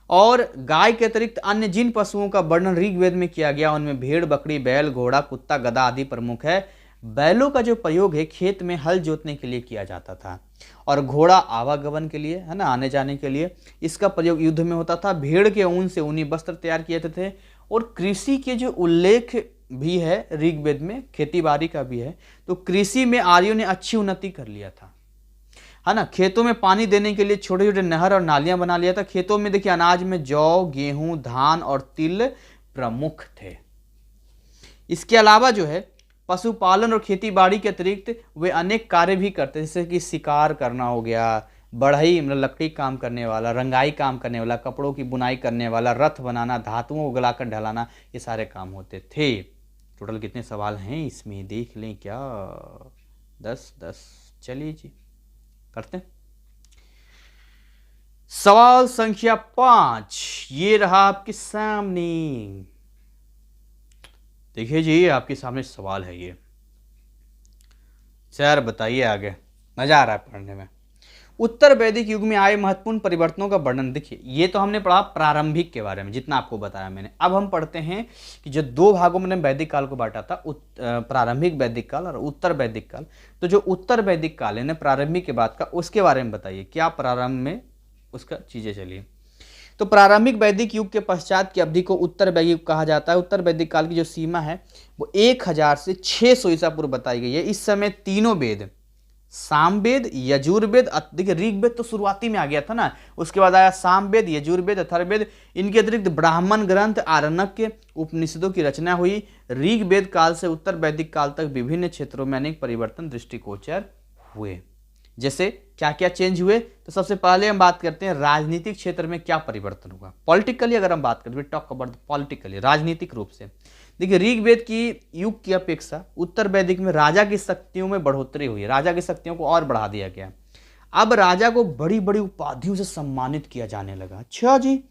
और गाय के अतिरिक्त अन्य जिन पशुओं का वर्णन ऋग्वेद में किया गया उनमें भेड़, बकरी, बैल, घोड़ा, कुत्ता, गधा आदि प्रमुख है। बैलों का जो प्रयोग है खेत में हल जोतने के लिए किया जाता था, और घोड़ा आवागमन के लिए, है ना, आने जाने के लिए। इसका प्रयोग युद्ध में होता था। भेड़ के ऊन से ऊनी वस्त्र तैयार किए जाते थे। और कृषि के जो उल्लेख भी है ऋग्वेद में, खेती बाड़ी का भी है। तो कृषि में आर्यों ने अच्छी उन्नति कर लिया था, है ना। खेतों में पानी देने के लिए छोटे छोटे नहर और नालियां बना लिया था। खेतों में देखिए अनाज में जौ, गेहूं, धान और तिल प्रमुख थे। इसके अलावा जो है पशुपालन और खेती बाड़ी के अतिरिक्त वे अनेक कार्य भी करते, जैसे कि शिकार करना हो गया, बढ़ई मतलब लकड़ी काम करने वाला, रंगाई काम करने वाला, कपड़ों की बुनाई करने वाला, रथ बनाना, धातुओं को गलाकर ढलाना, ये सारे काम होते थे। टोटल कितने सवाल हैं इसमें देख लें क्या? 10। चलिए जी, करते हैं। सवाल संख्या 5 ये रहा आपके सामने। देखिए जी, आपके सामने सवाल है ये। सर बताइए आगे, मजा आ रहा है पढ़ने में। उत्तर वैदिक युग में आए महत्वपूर्ण परिवर्तनों का वर्णन। देखिए, ये तो हमने पढ़ा प्रारंभिक के बारे में, जितना आपको बताया मैंने। अब हम पढ़ते हैं कि जो दो भागों में वैदिक काल को बांटा था, प्रारंभिक वैदिक काल और उत्तर वैदिक काल। तो जो उत्तर वैदिक काल है ना, प्रारंभिक के बाद का, उसके बारे में बताइए क्या प्रारंभ में उसका चीजें चलिए। तो प्रारंभिक वैदिक युग के पश्चात की अवधि को उत्तर वैदिक युग कहा जाता है। उत्तर वैदिक काल की जो सीमा है वो 1000 से 600 ईसा पूर्व बताई गई है। इस समय तीनों वेद, सामवेद, यजुर्वेद, देखिए ऋग्वेद तो शुरुआती में आ गया था ना, उसके बाद आया सामवेद, यजुर्वेद, अथर्ववेद। इनके अतिरिक्त ब्राह्मण ग्रंथ, आरण्यक, उपनिषदों की रचना हुई। ऋग्वेद काल से उत्तर वैदिक काल तक विभिन्न क्षेत्रों में अनेक परिवर्तन दृष्टिगोचर हुए। जैसे क्या क्या चेंज हुए, तो सबसे पहले हम बात करते हैं राजनीतिक क्षेत्र में क्या परिवर्तन हुआ। पॉलिटिकली अगर हम बात करें, टॉक अबाउट पॉलिटिकली, राजनीतिक रूप से देखिए, ऋग्वेद की युग की अपेक्षा उत्तर वैदिक में राजा की शक्तियों में बढ़ोतरी हुई है, राजा की शक्तियों को और बढ़ा दिया गया। अब राजा को बड़ी बड़ी उपाधियों से सम्मानित किया जाने लगा। अच्छा जी,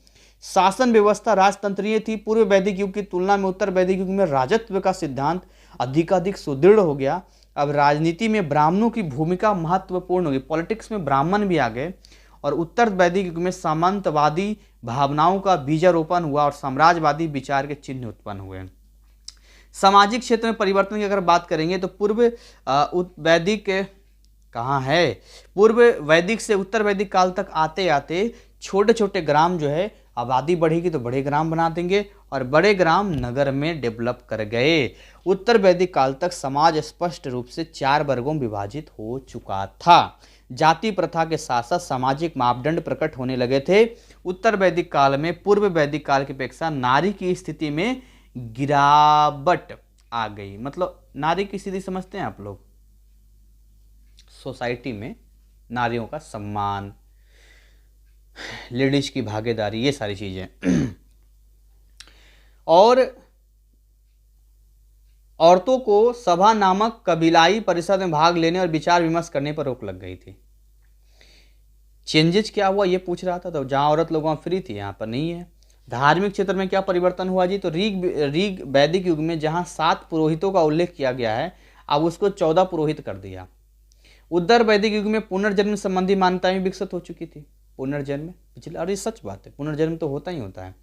शासन व्यवस्था राजतंत्रीय थी। पूर्व वैदिक युग की तुलना में उत्तर वैदिक युग में राजत्व का सिद्धांत अधिकाधिक सुदृढ़ हो गया। अब राजनीति में ब्राह्मणों की भूमिका महत्वपूर्ण होगी, पॉलिटिक्स में ब्राह्मण भी आ गए। और उत्तर वैदिक युग में सामंतवादी भावनाओं का बीजारोपण हुआ और साम्राज्यवादी विचार के चिन्ह उत्पन्न हुए। सामाजिक क्षेत्र में परिवर्तन की अगर बात करेंगे तो पूर्व वैदिक कहाँ है, पूर्व वैदिक से उत्तर वैदिक काल तक आते आते छोटे छोटे ग्राम जो है, आबादी बढ़ेगी तो बड़े ग्राम बना देंगे और बड़े ग्राम नगर में डेवलप कर गए। उत्तर वैदिक काल तक समाज स्पष्ट रूप से 4 वर्गों में विभाजित हो चुका था। जाति प्रथा के साथ साथ सामाजिक मापदंड प्रकट होने लगे थे। उत्तर वैदिक काल में पूर्व वैदिक काल की अपेक्षा नारी की स्थिति में गिरावट आ गई। मतलब नारी की स्थिति समझते हैं आप लोग, सोसाइटी में नारियों का सम्मान, लेडीज की भागीदारी, ये सारी चीजें। और औरतों को सभा नामक कबीलाई परिषद में भाग लेने और विचार विमर्श करने पर रोक लग गई थी। चेंजेस क्या हुआ ये पूछ रहा था, तो जहां औरत लोग वहां फ्री थी, यहाँ पर नहीं है। धार्मिक क्षेत्र में क्या परिवर्तन हुआ जी, तो ऋग वैदिक युग में जहां 7 पुरोहितों का उल्लेख किया गया है, अब उसको 14 पुरोहित कर दिया। उत्तर वैदिक युग में पुनर्जन्म संबंधी मान्यताएं विकसित हो चुकी थी। पुनर्जन्म पिछले, और ये सच बात है, पुनर्जन्म तो होता ही होता है।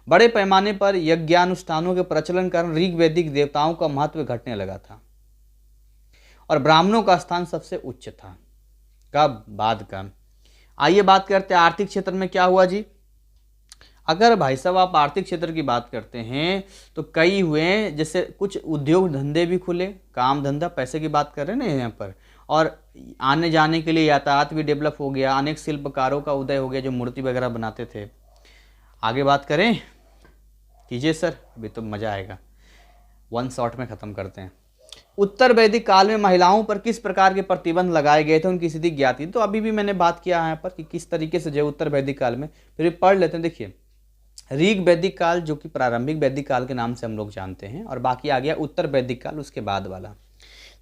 बड़े पैमाने पर यज्ञानुष्ठानों के प्रचलन कारण ऋग वैदिक देवताओं का महत्व घटने लगा था और ब्राह्मणों का स्थान सबसे उच्च था। कब? बाद का। आइए बात करते हैं आर्थिक क्षेत्र में क्या हुआ जी। अगर भाई साहब आप आर्थिक क्षेत्र की बात करते हैं तो कई हुए, जैसे कुछ उद्योग धंधे भी खुले, काम धंधा, पैसे की बात कर रहे हैं ना यहाँ पर, और आने जाने के लिए यातायात भी डेवलप हो गया। अनेक शिल्पकारों का उदय हो गया जो मूर्ति वगैरह बनाते थे। आगे बात करें, कीजिए सर, अभी तो मज़ा आएगा, 1 शॉट में ख़त्म करते हैं। उत्तर वैदिक काल में महिलाओं पर किस प्रकार के प्रतिबंध लगाए गए थे, उनकी स्थिति ज्ञात थी। तो अभी भी मैंने बात किया यहाँ पर कि किस तरीके से जो उत्तर वैदिक काल में, फिर पढ़ लेते हैं। देखिए, ऋग वैदिक काल जो कि प्रारंभिक वैदिक काल के नाम से हम लोग जानते हैं, और बाकी आ गया उत्तर वैदिक काल, उसके बाद वाला।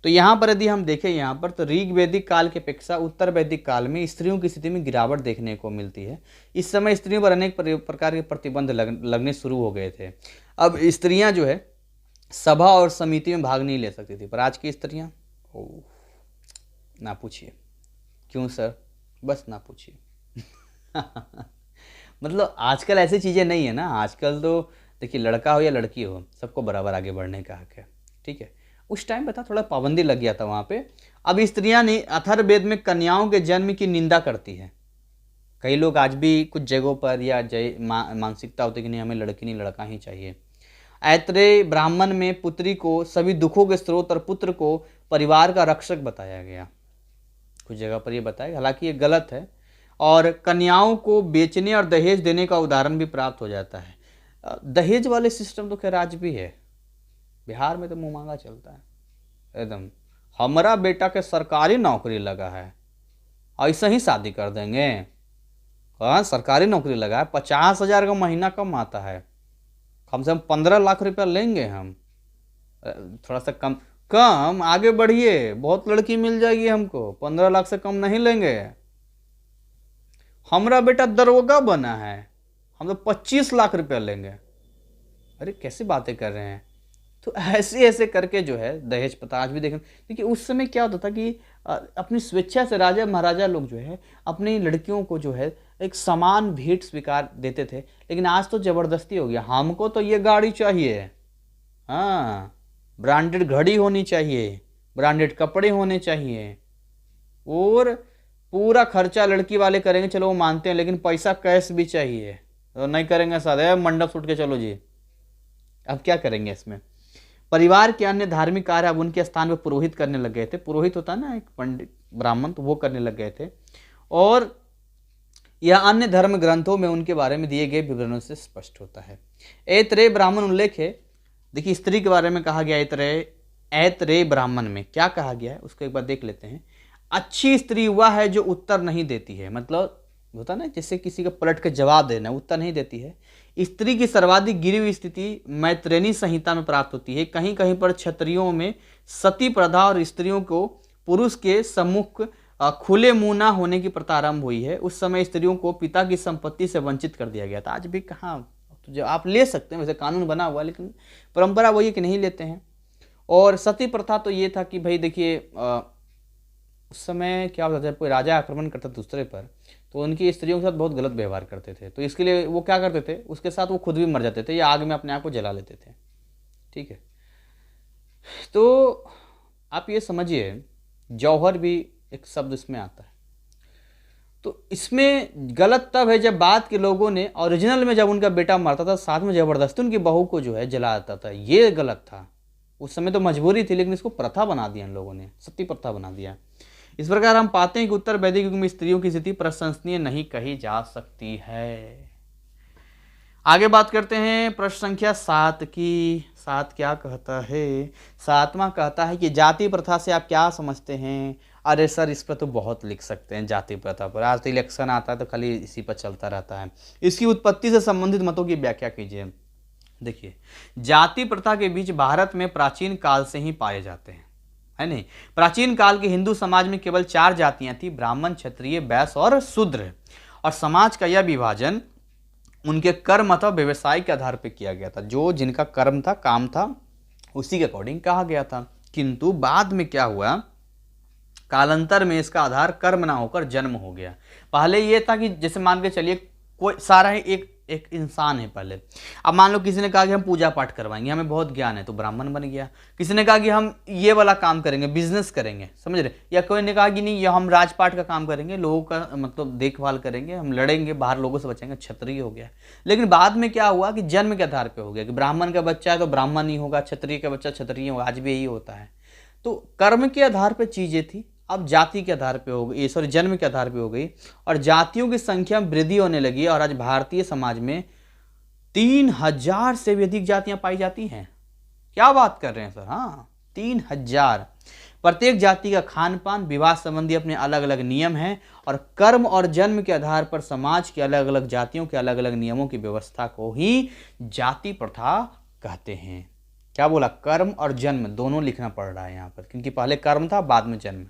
तो यहाँ पर यदि हम देखें यहाँ पर, तो ऋग वैदिक काल की अपेक्षा उत्तर वैदिक काल में स्त्रियों की स्थिति में गिरावट देखने को मिलती है। इस समय स्त्रियों पर अनेक प्रकार के प्रतिबंध लगने शुरू हो गए थे। अब स्त्रियां जो है सभा और समिति में भाग नहीं ले सकती थी, पर आज की स्त्रियां, ना पूछिए क्यों सर, बस ना पूछिए। मतलब आजकल ऐसी चीज़ें नहीं है ना। आजकल तो देखिए, लड़का हो या लड़की हो, सबको बराबर आगे बढ़ने का हक है, ठीक है। उस टाइम पता थोड़ा पाबंदी लग गया था वहाँ पे। अब स्त्रियां ने अथर्ववेद में कन्याओं के जन्म की निंदा करती है। कई लोग आज भी कुछ जगहों पर या मानसिकता होती है कि नहीं, हमें लड़की नहीं लड़का ही चाहिए। ऐत्रेय ब्राह्मण में पुत्री को सभी दुखों के स्रोत और पुत्र को परिवार का रक्षक बताया गया। कुछ जगह पर ये बताया, हालांकि ये गलत है। और कन्याओं को बेचने और दहेज देने का उदाहरण भी प्राप्त हो जाता है। दहेज वाले सिस्टम तो खैर आज भी है, बिहार में तो मुँह मांगा चलता है एकदम। हमारा बेटा के सरकारी नौकरी लगा है, ऐसे ही शादी कर देंगे। हाँ, सरकारी नौकरी लगा है, 50,000 का महीना कम आता है, कम से कम 15 लाख रुपया लेंगे हम। थोड़ा सा कम आगे बढ़िए, बहुत लड़की मिल जाएगी हमको, 15 लाख से कम नहीं लेंगे। हमारा बेटा दरोगा बना है, हम तो 25 लाख रुपया लेंगे। अरे कैसी बातें कर रहे हैं। तो ऐसे करके जो है दहेज प्रथा आज भी देखें। देखिए, उस समय क्या होता था कि अपनी स्वेच्छा से राजा महाराजा लोग जो है अपनी लड़कियों को जो है एक समान भेंट स्वीकार देते थे। लेकिन आज तो ज़बरदस्ती हो गया, हमको तो ये गाड़ी चाहिए, हाँ, ब्रांडेड घड़ी होनी चाहिए, ब्रांडेड कपड़े होने चाहिए, और पूरा खर्चा लड़की वाले करेंगे। चलो वो मानते हैं, लेकिन पैसा कैश भी चाहिए। तो नहीं करेंगे साथ, मंडप छूट के चलो जी। अब क्या करेंगे इसमें। परिवार के अन्य धार्मिक कार्य अब उनके स्थान पर पुरोहित करने लग गए थे। पुरोहित होता है ना एक पंडित ब्राह्मण, तो वो करने लग गए थे। और यह अन्य धर्म ग्रंथों में उनके बारे में दिए गए विवरणों से स्पष्ट होता है। ऐतरेय ब्राह्मण उल्लेख है। देखिए, स्त्री के बारे में कहा गया ऐतरेय ब्राह्मण में क्या कहा गया है, उसको एक बार देख लेते हैं। अच्छी स्त्री वह है जो उत्तर नहीं देती है, मतलब होता ना जैसे किसी का पलट के जवाब देना, उत्तर नहीं देती है। स्त्री की सर्वाधिक गिरी हुई स्थिति मैत्रेयी संहिता में प्राप्त होती है। कहीं कहीं पर क्षत्रियों में सती प्रथा और स्त्रियों को पुरुष के सम्मुख खुले मुंह ना होने की प्रथा आरंभ हुई है। उस समय स्त्रियों को पिता की संपत्ति से वंचित कर दिया गया था। आज भी कहाँ, तो जो आप ले सकते हैं, वैसे कानून बना हुआ है, लेकिन परंपरा वही है कि नहीं लेते हैं। और सती प्रथा तो ये था कि भाई देखिए उस समय क्या होता था, जब कोई राजा आक्रमण करता दूसरे पर, तो उनकी स्त्रियों के साथ बहुत गलत व्यवहार करते थे, तो इसके लिए वो क्या करते थे, उसके साथ वो खुद भी मर जाते थे या आग में अपने आप को जला लेते थे। ठीक है, तो आप ये समझिए जौहर भी एक शब्द इसमें आता है। तो इसमें गलत तब है जब बाद के लोगों ने, ओरिजिनल में जब उनका बेटा मरता था साथ में जबरदस्ती उनकी बहू को जो है जला देता था, ये गलत था। उस समय तो मजबूरी थी, लेकिन इसको प्रथा बना दिया इन लोगों ने, सती प्रथा बना दिया। इस प्रकार हम पाते हैं कि उत्तर वैदिक युग में स्त्रियों की स्थिति प्रशंसनीय नहीं कही जा सकती है। आगे बात करते हैं प्रश्न संख्या 7 की। 7 क्या कहता है? 7वां कहता है कि जाति प्रथा से आप क्या समझते हैं? अरे सर, इस पर तो बहुत लिख सकते हैं जाति प्रथा पर। आज तो इलेक्शन आता है तो खाली इसी पर चलता रहता है। इसकी उत्पत्ति से संबंधित मतों की व्याख्या कीजिए। देखिए, जाति प्रथा के बीच भारत में प्राचीन काल से ही पाए जाते हैं, है नहीं। प्राचीन काल के हिंदू समाज में केवल 4 जातियां थी, ब्राह्मण, क्षत्रिय, वैश्य और शूद्र। और समाज का यह विभाजन उनके कर्म अथवा व्यवसाय के आधार पर किया गया था। जो जिनका कर्म था, काम था, उसी के अकॉर्डिंग कहा गया था। किंतु बाद में क्या हुआ, कालांतर में इसका आधार कर्म ना होकर जन्म हो गया। पहले ये था कि जैसे मान के चलिए कोई सारा ही एक इंसान है पहले। अब मान लो किसी ने कहा कि हम पूजा पाठ करवाएंगे, हमें बहुत ज्ञान है, तो ब्राह्मण बन गया। किसी ने कहा कि हम ये वाला काम करेंगे, बिजनेस करेंगे, समझ रहे। या कोई ने कहा कि नहीं, ये हम राजपाट का काम करेंगे, लोगों का मतलब देखभाल करेंगे, हम लड़ेंगे, बाहर लोगों से बचेंगे, क्षत्रिय हो गया। लेकिन बाद में क्या हुआ कि जन्म के आधार पर हो गया कि ब्राह्मण का बच्चा है तो ब्राह्मण ही होगा, क्षत्रिय का बच्चा क्षत्रिय होगा। आज भी यही होता है। तो कर्म के आधार पर चीजें थी, अब जाति के आधार पे हो गई, सॉरी जन्म के आधार पे हो गई। और जातियों की संख्या में वृद्धि होने लगी और आज भारतीय समाज में 3000 से भी अधिक जातियां पाई जाती हैं। क्या बात कर रहे हैं सर? हाँ, 3000। प्रत्येक जाति का खान पान, विवाह संबंधी अपने अलग अलग नियम हैं और कर्म और जन्म के आधार पर समाज के अलग अलग जातियों के अलग अलग नियमों की व्यवस्था को ही जाति प्रथा कहते हैं। क्या बोला? कर्म और जन्म दोनों लिखना पड़ रहा है यहाँ पर, क्योंकि पहले कर्म था, बाद में जन्म।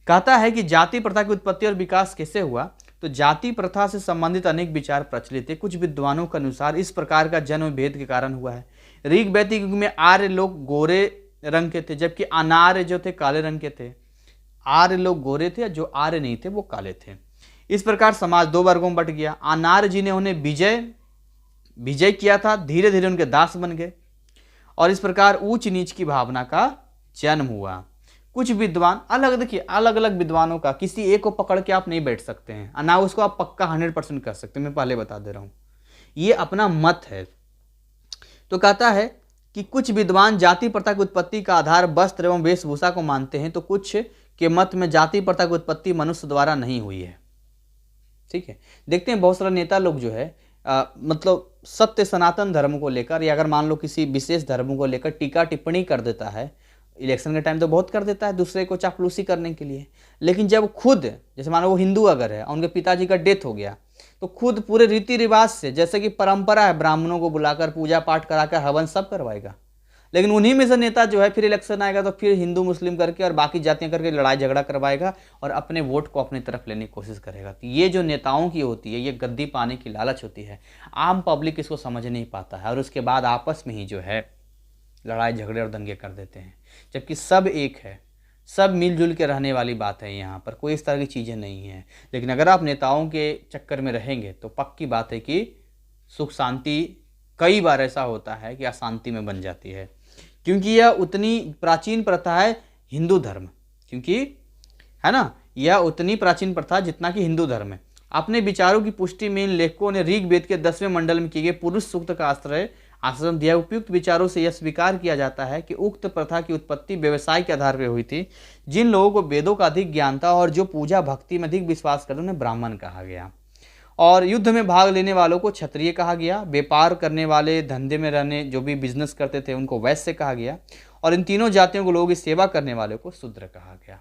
कहता है कि जाति प्रथा की उत्पत्ति और विकास कैसे हुआ। तो जाति प्रथा से संबंधित अनेक विचार प्रचलित है। कुछ विद्वानों के अनुसार इस प्रकार का जन्म भेद के कारण हुआ है। ऋग वैदिक युग में आर्य लोग गोरे रंग के थे, जबकि अनार्य जो थे काले रंग के थे। आर्य लोग गोरे थे, जो आर्य नहीं थे वो काले थे। इस प्रकार समाज 2 वर्गों में बट गया। अनार्य जी ने उन्हें विजय किया था, धीरे धीरे उनके दास बन गए और इस प्रकार ऊंच नीच की भावना का जन्म हुआ। कुछ विद्वान देखिए अलग अलग विद्वानों का, किसी एक को पकड़ के आप नहीं बैठ सकते हैं, ना उसको आप पक्का 100% कर सकते हैं। मैं पहले बता दे रहा हूं, ये अपना मत है। तो कहता है कि कुछ विद्वान जाति प्रथा की उत्पत्ति का आधार वस्त्र एवं वेशभूषा को मानते हैं, तो कुछ के मत में जाति प्रथा की उत्पत्ति मनुष्य द्वारा नहीं हुई है। ठीक है, देखते हैं बहुत सारे नेता लोग जो है मतलब सत्य सनातन धर्म को लेकर, या अगर मान लो किसी विशेष धर्म को लेकर टीका टिप्पणी कर देता है। इलेक्शन के टाइम तो बहुत कर देता है दूसरे को चापलूसी करने के लिए, लेकिन जब खुद, जैसे मान लो वो हिंदू अगर है और उनके पिताजी का डेथ हो गया, तो खुद पूरे रीति रिवाज से, जैसे कि परंपरा है, ब्राह्मणों को बुलाकर पूजा पाठ कराकर हवन सब करवाएगा। लेकिन उन्हीं में से नेता जो है फिर इलेक्शन आएगा तो फिर हिंदू मुस्लिम करके और बाकी जातियां करके लड़ाई झगड़ा करवाएगा और अपने वोट को अपनी तरफ लेने की कोशिश करेगा। तो ये जो नेताओं की होती है, ये गद्दी पाने की लालच होती है। आम पब्लिक इसको समझ नहीं पाता है और उसके बाद आपस में ही जो है लड़ाई झगड़े और दंगे कर देते हैं, जबकि सब एक है, सब मिलजुल के रहने वाली बात है। यहाँ पर कोई इस तरह की चीज़ें नहीं हैं। लेकिन अगर आप नेताओं के चक्कर में रहेंगे तो पक्की बात है कि सुख शांति, कई बार ऐसा होता है कि अशांति में बन जाती है, क्योंकि यह उतनी प्राचीन प्रथा है हिंदू धर्म, क्योंकि है ना, यह उतनी प्राचीन प्रथा जितना कि हिंदू धर्म है। अपने विचारों की पुष्टि में इन लेखकों ने ऋग्वेद के 10वें मंडल में किए गए पुरुष सूक्त का आश्रम दिया। उपयुक्त विचारों से यह स्वीकार किया जाता है कि उक्त प्रथा की उत्पत्ति व्यवसाय के आधार पर हुई थी। जिन लोगों को वेदों का अधिक ज्ञान था और जो पूजा भक्ति में अधिक विश्वास करते उन्हें ब्राह्मण कहा गया, और युद्ध में भाग लेने वालों को क्षत्रिय कहा गया। व्यापार करने वाले, धंधे में रहने जो भी बिजनेस करते थे उनको वैश्य कहा गया, और इन तीनों जातियों को लोगों की सेवा करने वालों को शूद्र कहा गया।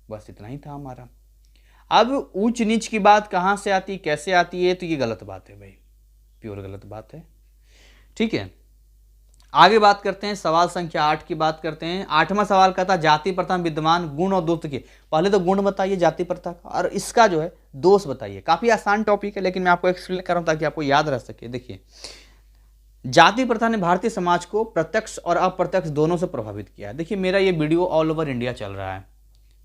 बस इतना ही था हमारा। अब ऊंच नीच की बात कहाँ से आती, कैसे आती है, तो ये गलत बात है भाई, प्योर गलत बात है। ठीक है, आगे बात करते हैं, सवाल संख्या 8 की बात करते हैं। 8वां सवाल कहता है जाति प्रथा में विद्यमान गुण और दोष के। पहले तो गुण बताइए जाति प्रथा का, और इसका जो है दोष बताइए। काफी आसान टॉपिक है, लेकिन मैं आपको एक्सप्लेन कर रहा हूं ताकि आपको याद रह सके। देखिए, जाति प्रथा ने भारतीय समाज को प्रत्यक्ष और अप्रत्यक्ष दोनों से प्रभावित किया है। देखिए, मेरा ये वीडियो ऑल ओवर इंडिया चल रहा है,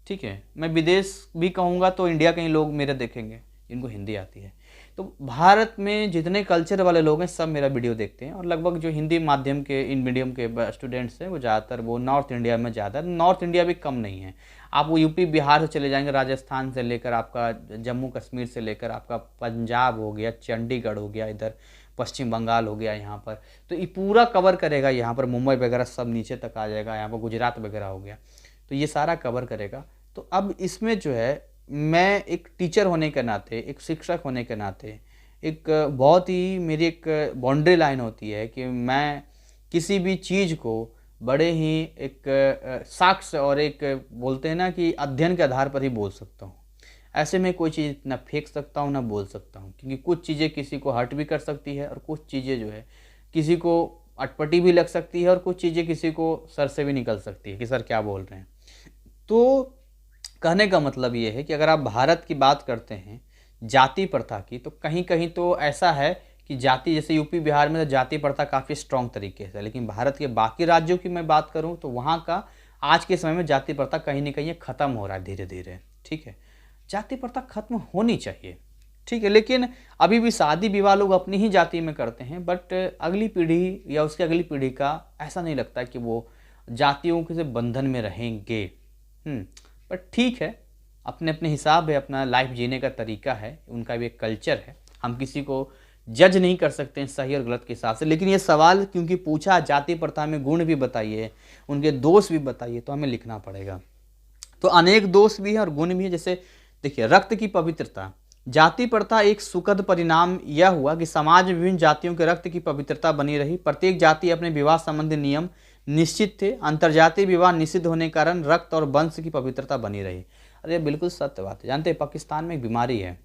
ठीक है, मैं विदेश भी कहूँगा तो इंडिया के ही लोग मेरे देखेंगे जिनको हिंदी आती है। तो भारत में जितने कल्चर वाले लोग हैं सब मेरा वीडियो देखते हैं, और लगभग जो हिंदी माध्यम के इन मीडियम के स्टूडेंट्स हैं वो ज़्यादातर वो नॉर्थ इंडिया में ज़्यादा है। नॉर्थ इंडिया भी कम नहीं है, आप वो यूपी बिहार से चले जाएंगे, राजस्थान से लेकर आपका जम्मू कश्मीर से लेकर आपका पंजाब हो गया, चंडीगढ़ हो गया, इधर पश्चिम बंगाल हो गया यहाँ पर, तो ये पूरा कवर करेगा। यहाँ पर मुंबई वगैरह सब नीचे तक आ जाएगा, यहाँ पर गुजरात वगैरह हो गया, तो ये सारा कवर करेगा। तो अब इसमें जो है मैं एक टीचर होने के नाते, एक शिक्षक होने के नाते, एक बहुत ही मेरी एक बाउंड्री लाइन होती है कि मैं किसी भी चीज़ को बड़े ही एक साक्ष्य और एक बोलते हैं ना कि अध्ययन के आधार पर ही बोल सकता हूँ। ऐसे में कोई चीज़ ना फेंक सकता हूँ ना बोल सकता हूँ, क्योंकि कुछ चीज़ें किसी को हर्ट भी कर सकती है, और कुछ चीज़ें जो है किसी को अटपटी भी लग सकती है, और कुछ चीज़ें किसी को सर से भी निकल सकती है कि सर क्या बोल रहे हैं। तो कहने का मतलब ये है कि अगर आप भारत की बात करते हैं जाति प्रथा की, तो कहीं कहीं तो ऐसा है कि जाति, जैसे यूपी बिहार में तो जाति प्रथा काफ़ी स्ट्रॉन्ग तरीके से, लेकिन भारत के बाकी राज्यों की मैं बात करूं तो वहाँ का आज के समय में जाति प्रथा कहीं ना कहीं ख़त्म हो रहा है धीरे धीरे। ठीक है, जाति प्रथा खत्म होनी चाहिए, ठीक है, लेकिन अभी भी शादी विवाह लोग अपनी ही जाति में करते हैं, बट अगली पीढ़ी या उसकी अगली पीढ़ी का ऐसा नहीं लगता कि वो जातियों के से बंधन में रहेंगे। पर ठीक है, अपने अपने हिसाब है, अपना लाइफ जीने का तरीका है, उनका भी एक कल्चर है, हम किसी को जज नहीं कर सकते हैं सही और गलत के हिसाब से। लेकिन ये सवाल क्योंकि पूछा जाति प्रथा में गुण भी बताइए, उनके दोष भी बताइए, तो हमें लिखना पड़ेगा। तो अनेक दोष भी हैं और गुण भी हैं। जैसे देखिए, रक्त की पवित्रता, जाति प्रथा एक सुखद परिणाम यह हुआ कि समाज में विभिन्न जातियों के रक्त की पवित्रता बनी रही। प्रत्येक जाति अपने विवाह संबंधी नियम निश्चित थे, अंतर्जातीय विवाह निषिद्ध होने के कारण रक्त और वंश की पवित्रता बनी रही। अरे बिल्कुल सत्य बात है। जानते हैं पाकिस्तान में एक बीमारी है,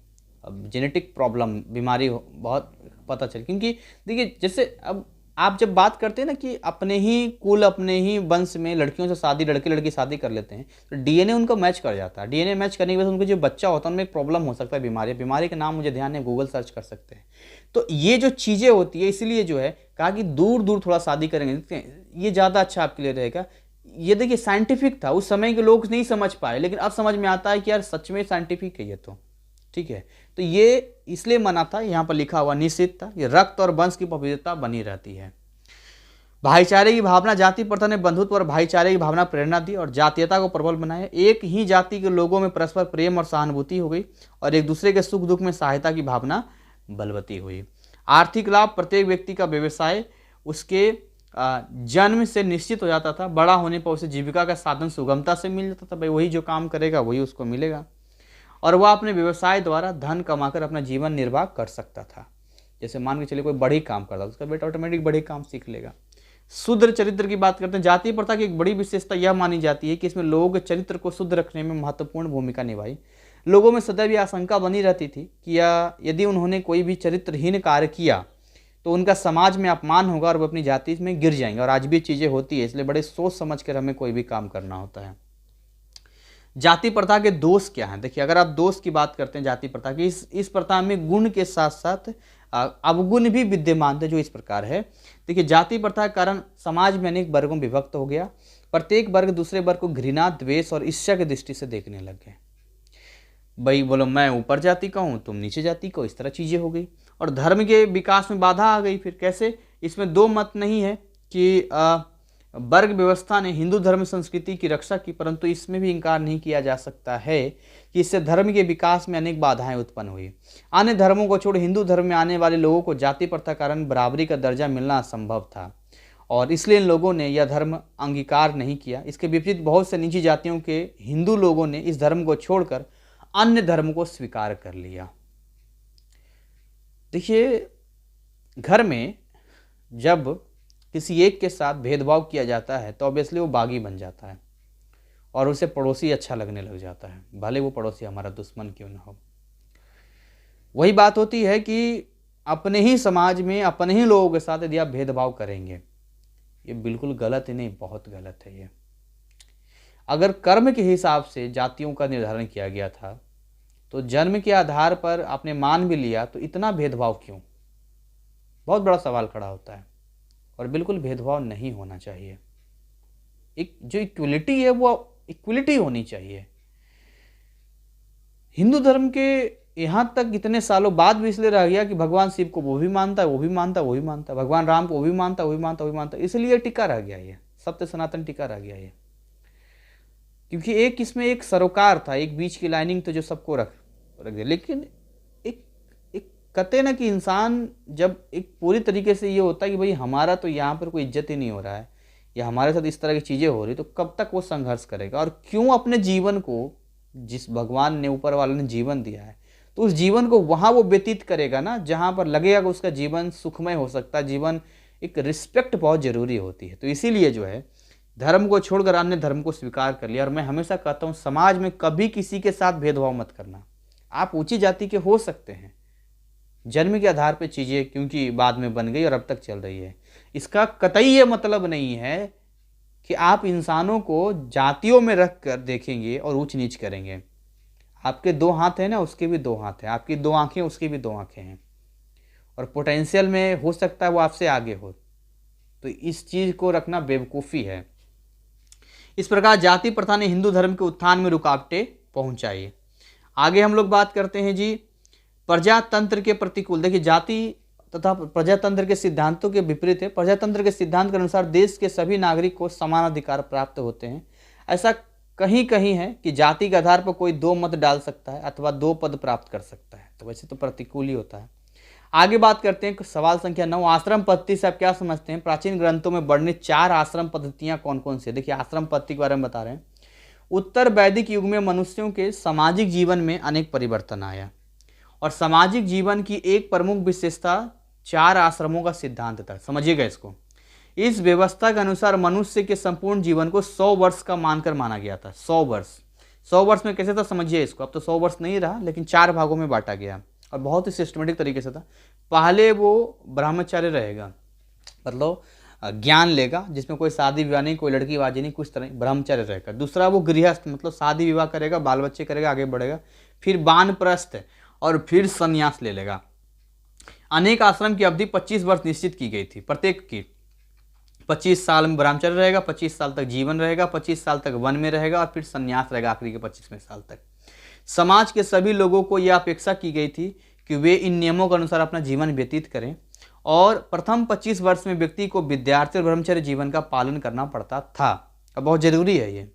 अब जेनेटिक प्रॉब्लम बीमारी बहुत पता चल, क्योंकि देखिए जैसे अब आप जब बात करते हैं ना कि अपने ही कुल अपने ही वंश में लड़कियों से शादी, लड़के लड़की शादी कर लेते हैं, तो डीएनए उनका मैच कर जाता है। डीएनए मैच करने की वजह से उनको जो बच्चा होता है उनमें एक प्रॉब्लम हो सकता है, बीमारी का नाम मुझे ध्यान है, गूगल सर्च कर सकते हैं। तो ये जो चीज़ें होती है, इसलिए जो है कहा कि दूर दूर थोड़ा शादी करेंगे, ये ज़्यादा अच्छा आपके लिए रहेगा। ये देखिए साइंटिफिक था, उस समय के लोग नहीं समझ पाए, लेकिन अब समझ में आता है कि यार सच में साइंटिफिक है ये तो। ठीक है, तो ये इसलिए मना था, यहाँ पर लिखा हुआ निश्चित था, ये रक्त और वंश की पवित्रता बनी रहती है। भाईचारे की भावना, जाति प्रथा ने बंधुत्व और भाईचारे की भावना प्रेरणा दी और जातीयता को प्रबल बनाया। एक ही जाति के लोगों में परस्पर प्रेम और सहानुभूति हो गई और एक दूसरे के सुख दुख में सहायता की भावना बलवती हुई। आर्थिक लाभ, प्रत्येक व्यक्ति का व्यवसाय उसके जन्म से निश्चित हो जाता था, बड़ा होने पर उसे जीविका का साधन सुगमता से मिल जाता था, भाई वही जो काम करेगा वही उसको मिलेगा, और वह अपने व्यवसाय द्वारा धन कमाकर अपना जीवन निर्वाह कर सकता था। जैसे मान के चलिए कोई बड़ी काम करता है, उसका बेटा ऑटोमेटिक बड़ी काम सीख लेगा। शुद्ध चरित्र की बात करते हैं, जाति प्रथा की एक बड़ी विशेषता यह मानी जाती है कि इसमें लोगों के चरित्र को शुद्ध रखने में महत्वपूर्ण भूमिका निभाई। लोगों में सदैव यह आशंका बनी रहती थी कि यदि उन्होंने कोई भी चरित्रहीन कार्य किया तो उनका समाज में अपमान होगा और वो अपनी जाति में गिर जाएंगे, और आज भी चीज़ें होती है, इसलिए बड़े सोच समझ कर हमें कोई भी काम करना होता है। जाति प्रथा के दोष क्या हैं? देखिए, अगर आप दोष की बात करते हैं जाति प्रथा की, इस प्रथा में गुण के साथ साथ अवगुण भी विद्यमान थे, जो इस प्रकार है। देखिए, जाति प्रथा के कारण समाज में अनेक वर्गों में विभक्त हो गया। प्रत्येक वर्ग दूसरे वर्ग को घृणा, द्वेष और ईर्ष्या की दृष्टि से देखने लग गए। भाई बोलो मैं ऊपर जाति का हूँ, तुम नीचे जाति का, इस तरह चीज़ें हो गई। और धर्म के विकास में बाधा आ गई। फिर कैसे? इसमें दो मत नहीं है कि वर्ग व्यवस्था ने हिंदू धर्म संस्कृति की रक्षा की, परंतु इसमें भी इनकार नहीं किया जा सकता है कि इससे धर्म के विकास में अनेक बाधाएं उत्पन्न हुई। अन्य धर्मों को छोड़ हिंदू धर्म में आने वाले लोगों को जाति प्रथा कारण बराबरी का दर्जा मिलना असंभव था, और इसलिए इन लोगों ने यह धर्म अंगीकार नहीं किया। इसके विपरीत बहुत से निजी जातियों के हिंदू लोगों ने इस धर्म को छोड़कर अन्य धर्म को स्वीकार कर लिया। देखिए, घर में जब किसी एक के साथ भेदभाव किया जाता है तो ऑब्वियसली वो बागी बन जाता है, और उसे पड़ोसी अच्छा लगने लग जाता है, भले वो पड़ोसी हमारा दुश्मन क्यों ना हो। वही बात होती है कि अपने ही समाज में अपने ही लोगों के साथ यदि आप भेदभाव करेंगे, ये बिल्कुल गलत ही नहीं, बहुत गलत है ये। अगर कर्म के हिसाब से जातियों का निर्धारण किया गया था, तो जन्म के आधार पर आपने मान भी लिया, तो इतना भेदभाव क्यों? बहुत बड़ा सवाल खड़ा होता है। और बिल्कुल भेदभाव नहीं होना चाहिए। एक जो इक्वलिटी है वो इक्वलिटी होनी चाहिए। हिंदू धर्म के यहाँ तक इतने सालों बाद भी इसलिए रह गया कि भगवान शिव को वो भी मानता है, वो भी मानता है, वो भी मानता है, भगवान राम को वो भी मानता है, वो भी मानता है, वो भी मानता है, इसलिए टिका रह गया ये सत्य सनातन टिका रह गया ये। क्योंकि एक इसमें एक सरोकार था, एक बीच की लाइनिंग तो जो सबको रख दिया। लेकिन एक एक कहते ना कि इंसान जब एक पूरी तरीके से ये होता है कि भाई हमारा तो यहाँ पर कोई इज्जत ही नहीं हो रहा है, या हमारे साथ इस तरह की चीज़ें हो रही, तो कब तक वो संघर्ष करेगा? और क्यों अपने जीवन को, जिस भगवान ने, ऊपर वाले ने जीवन दिया है, तो उस जीवन को वहाँ वो व्यतीत करेगा ना जहाँ पर लगेगा कि उसका जीवन सुखमय हो सकता है। जीवन एक रिस्पेक्ट बहुत ज़रूरी होती है। तो इसीलिए जो है धर्म को छोड़कर अन्य धर्म को स्वीकार कर लिया। और मैं हमेशा कहता हूँ समाज में कभी किसी के साथ भेदभाव मत करना। आप ऊंची जाति के हो सकते हैं, जन्म के आधार पर चीज़ें क्योंकि बाद में बन गई और अब तक चल रही है, इसका कतई ये मतलब नहीं है कि आप इंसानों को जातियों में रख कर देखेंगे और ऊंच नीच करेंगे। आपके दो हाथ हैं ना, उसके भी दो हाथ हैं, आपकी दो आंखें, उसकी भी दो आंखें हैं, और पोटेंशियल में हो सकता है वो आपसे आगे हो। तो इस चीज़ को रखना बेवकूफ़ी है। इस प्रकार जाति प्रथा ने हिंदू धर्म के उत्थान में रुकावटें पहुंचाई। आगे हम लोग बात करते हैं जी प्रजातंत्र के प्रतिकूल। देखिए जाति तथा प्रजातंत्र के सिद्धांतों के विपरीत है। प्रजातंत्र के सिद्धांत के अनुसार देश के सभी नागरिक को समान अधिकार प्राप्त होते हैं। ऐसा कहीं कहीं है कि जाति के आधार पर कोई 2 मत डाल सकता है अथवा 2 पद प्राप्त कर सकता है, तो वैसे तो प्रतिकूल ही होता है। आगे बात करते हैं सवाल संख्या 9, आश्रम पद्धति से आप क्या समझते हैं? प्राचीन ग्रंथों में वर्णित 4 आश्रम पद्धतियां कौन कौन सी है? देखिए आश्रम पद्धति के बारे में बता रहे हैं। उत्तर वैदिक युग में मनुष्यों के सामाजिक जीवन में अनेक परिवर्तन आया, और सामाजिक जीवन की एक प्रमुख विशेषता 4 आश्रमों का सिद्धांत था। समझिएगा इसको। इस व्यवस्था के अनुसार मनुष्य के संपूर्ण जीवन को 100 वर्ष का मानकर माना गया था। 100 वर्ष, 100 वर्ष में कैसे था समझिए इसको। अब तो 100 वर्ष नहीं रहा, लेकिन 4 भागों में बांटा गया और बहुत ही सिस्टमेटिक तरीके से था। पहले वो ब्रह्मचार्य रहेगा, मतलब ज्ञान लेगा, जिसमें कोई शादी विवाह नहीं, कोई लड़कीबाजी नहीं, कुछ तरह ब्रह्मचार्य रहेगा। दूसरा वो गृहस्थ, मतलब शादी विवाह करेगा, बाल बच्चे करेगा, आगे बढ़ेगा। फिर वानप्रस्थ और फिर संन्यास ले लेगा। अनेक आश्रम की अवधि 25 वर्ष निश्चित की गई थी। प्रत्येक की 25 साल में ब्रह्मचर्य रहेगा, 25 साल तक जीवन रहेगा, 25 साल तक वन में रहेगा, और फिर संन्यास रहेगा आखिरी के 25वें साल तक। समाज के सभी लोगों को यह अपेक्षा की गई थी कि वे इन नियमों के अनुसार अपना जीवन व्यतीत करें, और प्रथम 25 वर्ष में व्यक्ति को विद्यार्थी और ब्रह्मचर्य जीवन का पालन करना पड़ता था। अब बहुत जरूरी है ये।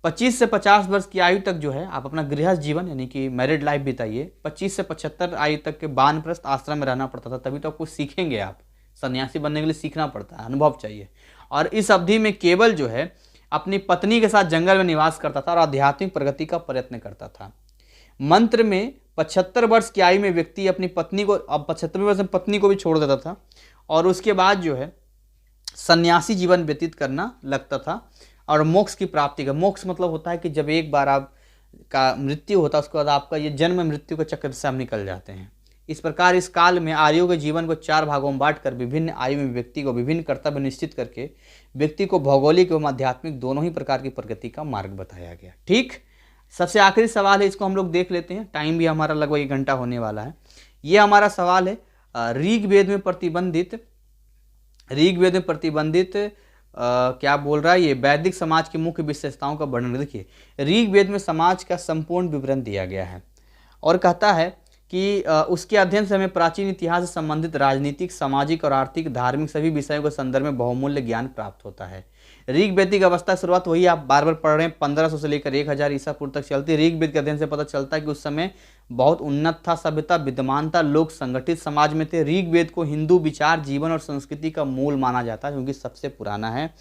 25 से 50 वर्ष की आयु तक जो है आप अपना गृहस्थ जीवन यानी कि मैरिड लाइफ बिताइए। 25 से 75 आयु तक के वानप्रस्थ आश्रम में रहना पड़ता था, तभी तो आपको सीखेंगे। आप सन्यासी बनने के लिए सीखना पड़ता है, अनुभव चाहिए। और इस अवधि में केवल जो है अपनी पत्नी के साथ जंगल में निवास करता था और आध्यात्मिक प्रगति का प्रयत्न करता था। मंत्र में 75 वर्ष की आयु में व्यक्ति अपनी पत्नी को, अब 75वें वर्ष में पत्नी को भी छोड़ देता था, और उसके बाद जो है सन्यासी जीवन व्यतीत करना लगता था और मोक्ष की प्राप्ति का। मोक्ष मतलब होता है कि जब एक बार आप का मृत्यु होता है, उसके बाद आपका ये जन्म मृत्यु के चक्र से हम निकल जाते हैं। इस प्रकार इस काल में आर्यों के जीवन को 4 भागों में बांटकर विभिन्न आयु में व्यक्ति को विभिन्न कर्तव्य निश्चित करके व्यक्ति को भौगोलिक एवं आध्यात्मिक दोनों ही प्रकार की प्रगति का मार्ग बताया गया। ठीक, सबसे आखिरी सवाल है, इसको हम लोग देख लेते हैं। टाइम भी हमारा लगभग 1 घंटा होने वाला है। ये हमारा सवाल है ऋग्वेद में प्रतिबंधित क्या बोल रहा है ये, वैदिक समाज की मुख्य विशेषताओं का वर्णन। देखिए ऋग्वेद में समाज का संपूर्ण विवरण दिया गया है, और कहता है कि उसके अध्ययन से हमें प्राचीन इतिहास से संबंधित राजनीतिक, सामाजिक और आर्थिक, धार्मिक सभी विषयों के संदर्भ में बहुमूल्य ज्ञान प्राप्त होता है। ऋग्वेदिक अवस्था शुरुआत वही आप बार बार पढ़ रहे हैं, 1500 से लेकर 1000 ईसा पूर्व तक चलती। ऋग्वेद के अध्ययन से पता चलता है कि उस समय बहुत उन्नत था, सभ्यता विद्यमान था, लोग संगठित समाज में थे। ऋग्वेद को हिंदू विचार, जीवन और संस्कृति का मूल माना जाता है, क्योंकि सबसे पुराना है।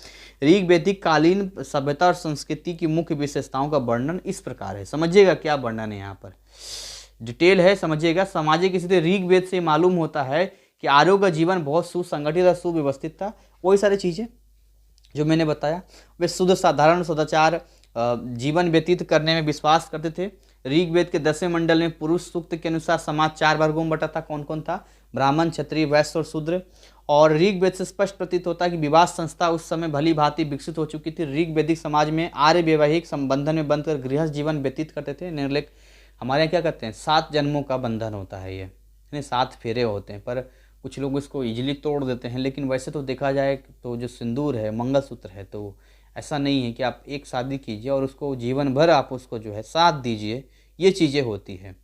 ऋग्वेदिक कालीन सभ्यता और संस्कृति की मुख्य विशेषताओं का वर्णन इस प्रकार है। समझिएगा क्या वर्णन है, यहाँ पर डिटेल है, समझिएगा। सामाजिक स्थिति ऋग्वेद से मालूम होता है कि आर्यों का जीवन बहुत सुसंगठित और सुव्यवस्थित था। वही सारी चीज़ें जो मैंने बताया, वे शुद्ध साधारण सदाचार जीवन व्यतीत करने में विश्वास करते थे। ऋग्वेद के 10वें मंडल में पुरुष सूक्त के अनुसार समाज 4 वर्गों में बटा था। कौन कौन था? ब्राह्मण, क्षत्रिय, वैश्य और शूद्र। और ऋग्वेद से स्पष्ट प्रतीत होता है कि विवाह संस्था उस समय भली भांति विकसित हो चुकी थी। ऋग्वेदिक समाज में आर्य वैवाहिक संबंधन में बंधकर गृहस्थ जीवन व्यतीत करते थे। निर्लेख हमारे यहाँ क्या कहते हैं, 7 जन्मों का बंधन होता है, ये 7 फेरे होते हैं, पर कुछ लोग इसको इजीली तोड़ देते हैं। लेकिन वैसे तो देखा जाए तो जो सिंदूर है, मंगलसूत्र है, तो ऐसा नहीं है कि आप एक शादी कीजिए और उसको जीवन भर आप उसको जो है साथ दीजिए, ये चीज़ें होती हैं।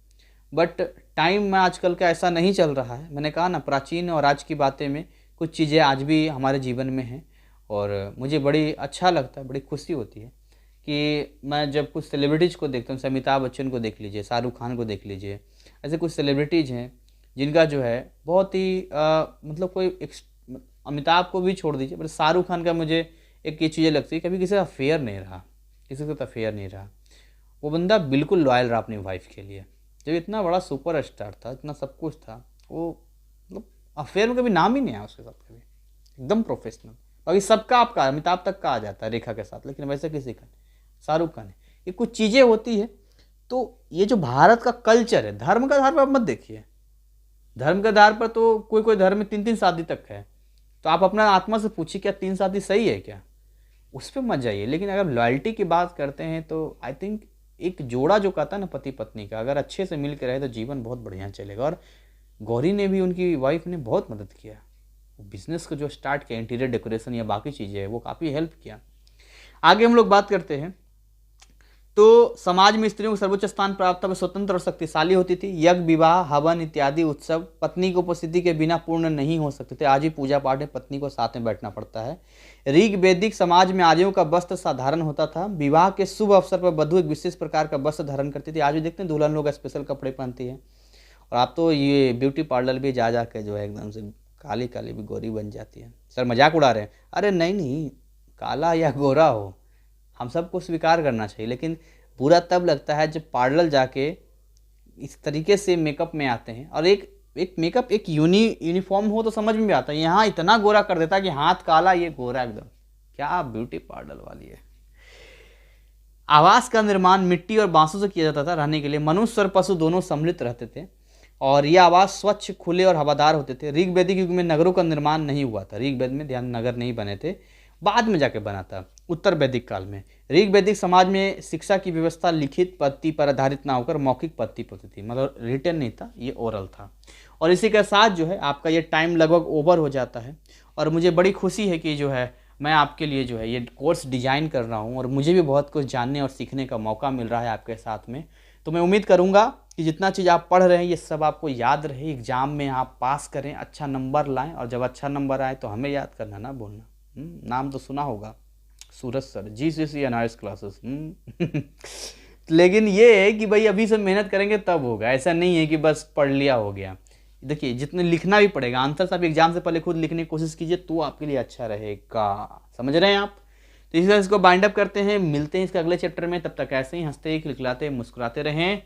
बट टाइम में आजकल का ऐसा नहीं चल रहा है। मैंने कहा ना, प्राचीन और आज की बातें में कुछ चीज़ें आज भी हमारे जीवन में हैं और मुझे बड़ी अच्छा लगता है, बड़ी खुशी होती है कि मैं जब कुछ सेलिब्रिटीज़ को देखता हूँ, अमिताभ बच्चन को देख लीजिए, शाहरुख खान को देख लीजिए, ऐसे कुछ सेलिब्रिटीज़ हैं जिनका जो है बहुत ही मतलब अमिताभ को भी छोड़ दीजिए, पर शाहरुख खान का मुझे एक ये चीज़ें लगती है, कभी किसी का अफेयर नहीं रहा, किसी का अफेयर नहीं रहा। वो बंदा बिल्कुल लॉयल रहा अपनी वाइफ के लिए। जब इतना बड़ा सुपर स्टार था, इतना सब कुछ था, वो मतलब अफेयर में कभी नाम ही नहीं आया उसके साथ कभी, एकदम प्रोफेशनल। बाकी सबका आपका अमिताभ तक का आ जाता है रेखा के साथ, लेकिन वैसे किसी का नहीं, शाहरुख खान है। ये कुछ चीज़ें होती है। तो ये जो भारत का कल्चर है, धर्म का आधार पर आप मत देखिए, धर्म के आधार पर तो कोई कोई धर्म में 3-3 शादी तक है, तो आप अपना आत्मा से पूछिए क्या 3 शादी सही है क्या, उस पर मत जाइए। लेकिन अगर लॉयल्टी की बात करते हैं तो आई थिंक एक जोड़ा जो कहता है ना पति पत्नी का, अगर अच्छे से मिल के रहे तो जीवन बहुत बढ़िया चलेगा। और गौरी ने भी, उनकी वाइफ ने बहुत मदद किया, बिजनेस को जो स्टार्ट किया, इंटीरियर डेकोरेशन या बाकी चीज़ें, वो काफ़ी हेल्प किया। आगे हम लोग बात करते हैं तो समाज में स्त्रियों को सर्वोच्च स्थान प्राप्त था, वे स्वतंत्र और शक्तिशाली होती थी। यज्ञ, विवाह, हवन इत्यादि उत्सव पत्नी की उपस्थिति के बिना पूर्ण नहीं हो सकते थे। आज भी पूजा पाठ में पत्नी को साथ में बैठना पड़ता है। ऋग्वैदिक समाज में आर्यों का वस्त्र साधारण होता था। विवाह के शुभ अवसर पर वधू एक विशेष प्रकार का वस्त्र धारण करती थी। आज भी देखते हैं दुल्हन लोग स्पेशल कपड़े पहनती है। और आप तो ये ब्यूटी पार्लर भी जा के जो है एकदम से काली काली भी गोरी बन जाती है। सर मजाक उड़ा रहे हैं? अरे नहीं नहीं, काला या गोरा हो हम सबको स्वीकार करना चाहिए, लेकिन बुरा तब लगता है जब पार्लर जाके इस तरीके से मेकअप में आते हैं। और एक मेकअप एक यूनिफॉर्म हो तो समझ में भी आता है, यहाँ इतना गोरा कर देता है कि हाथ काला ये गोरा एकदम, क्या ब्यूटी पार्लर वाली है। आवास का निर्माण मिट्टी और बांसों से किया जाता था। रहने के लिए मनुष्य और पशु दोनों सम्मिलित रहते थे और ये आवास स्वच्छ, खुले और हवादार होते थे। ऋग्वैदिक युग में नगरों का निर्माण नहीं हुआ था। ऋग्वेद में ध्यान, नगर नहीं बने थे, बाद में जाके बना था उत्तर वैदिक काल में। ऋग्वैदिक समाज में शिक्षा की व्यवस्था लिखित पद्धति पर आधारित ना होकर मौखिक पद्धति पर थी, मतलब रिटन नहीं था, ये ओरल था। और इसी के साथ जो है आपका ये टाइम लगभग ओवर हो जाता है और मुझे बड़ी खुशी है कि जो है मैं आपके लिए जो है ये कोर्स डिज़ाइन कर रहा हूँ और मुझे भी बहुत कुछ जानने और सीखने का मौका मिल रहा है आपके साथ में। तो मैं उम्मीद करूँगा कि जितना चीज़ आप पढ़ रहे हैं ये सब आपको याद रहे, एग्ज़ाम में आप पास करें, अच्छा नंबर लाएं और जब अच्छा नंबर आए तो हमें याद करना ना भूलना। नाम तो सुना होगा, सूरज सर, GCSE एनआरएस क्लासेस। लेकिन ये है कि भाई अभी से मेहनत करेंगे तब होगा, ऐसा नहीं है कि बस पढ़ लिया हो गया। देखिए जितने लिखना भी पड़ेगा, आंसर आप एग्जाम से पहले खुद लिखने की कोशिश कीजिए तो आपके लिए अच्छा रहेगा। समझ रहे हैं आप? तो इस तरह इसको बाइंड अप करते हैं, मिलते हैं इसके अगले चैप्टर में। तब तक ऐसे ही हंसते खिलखिलाते मुस्कुराते रहें।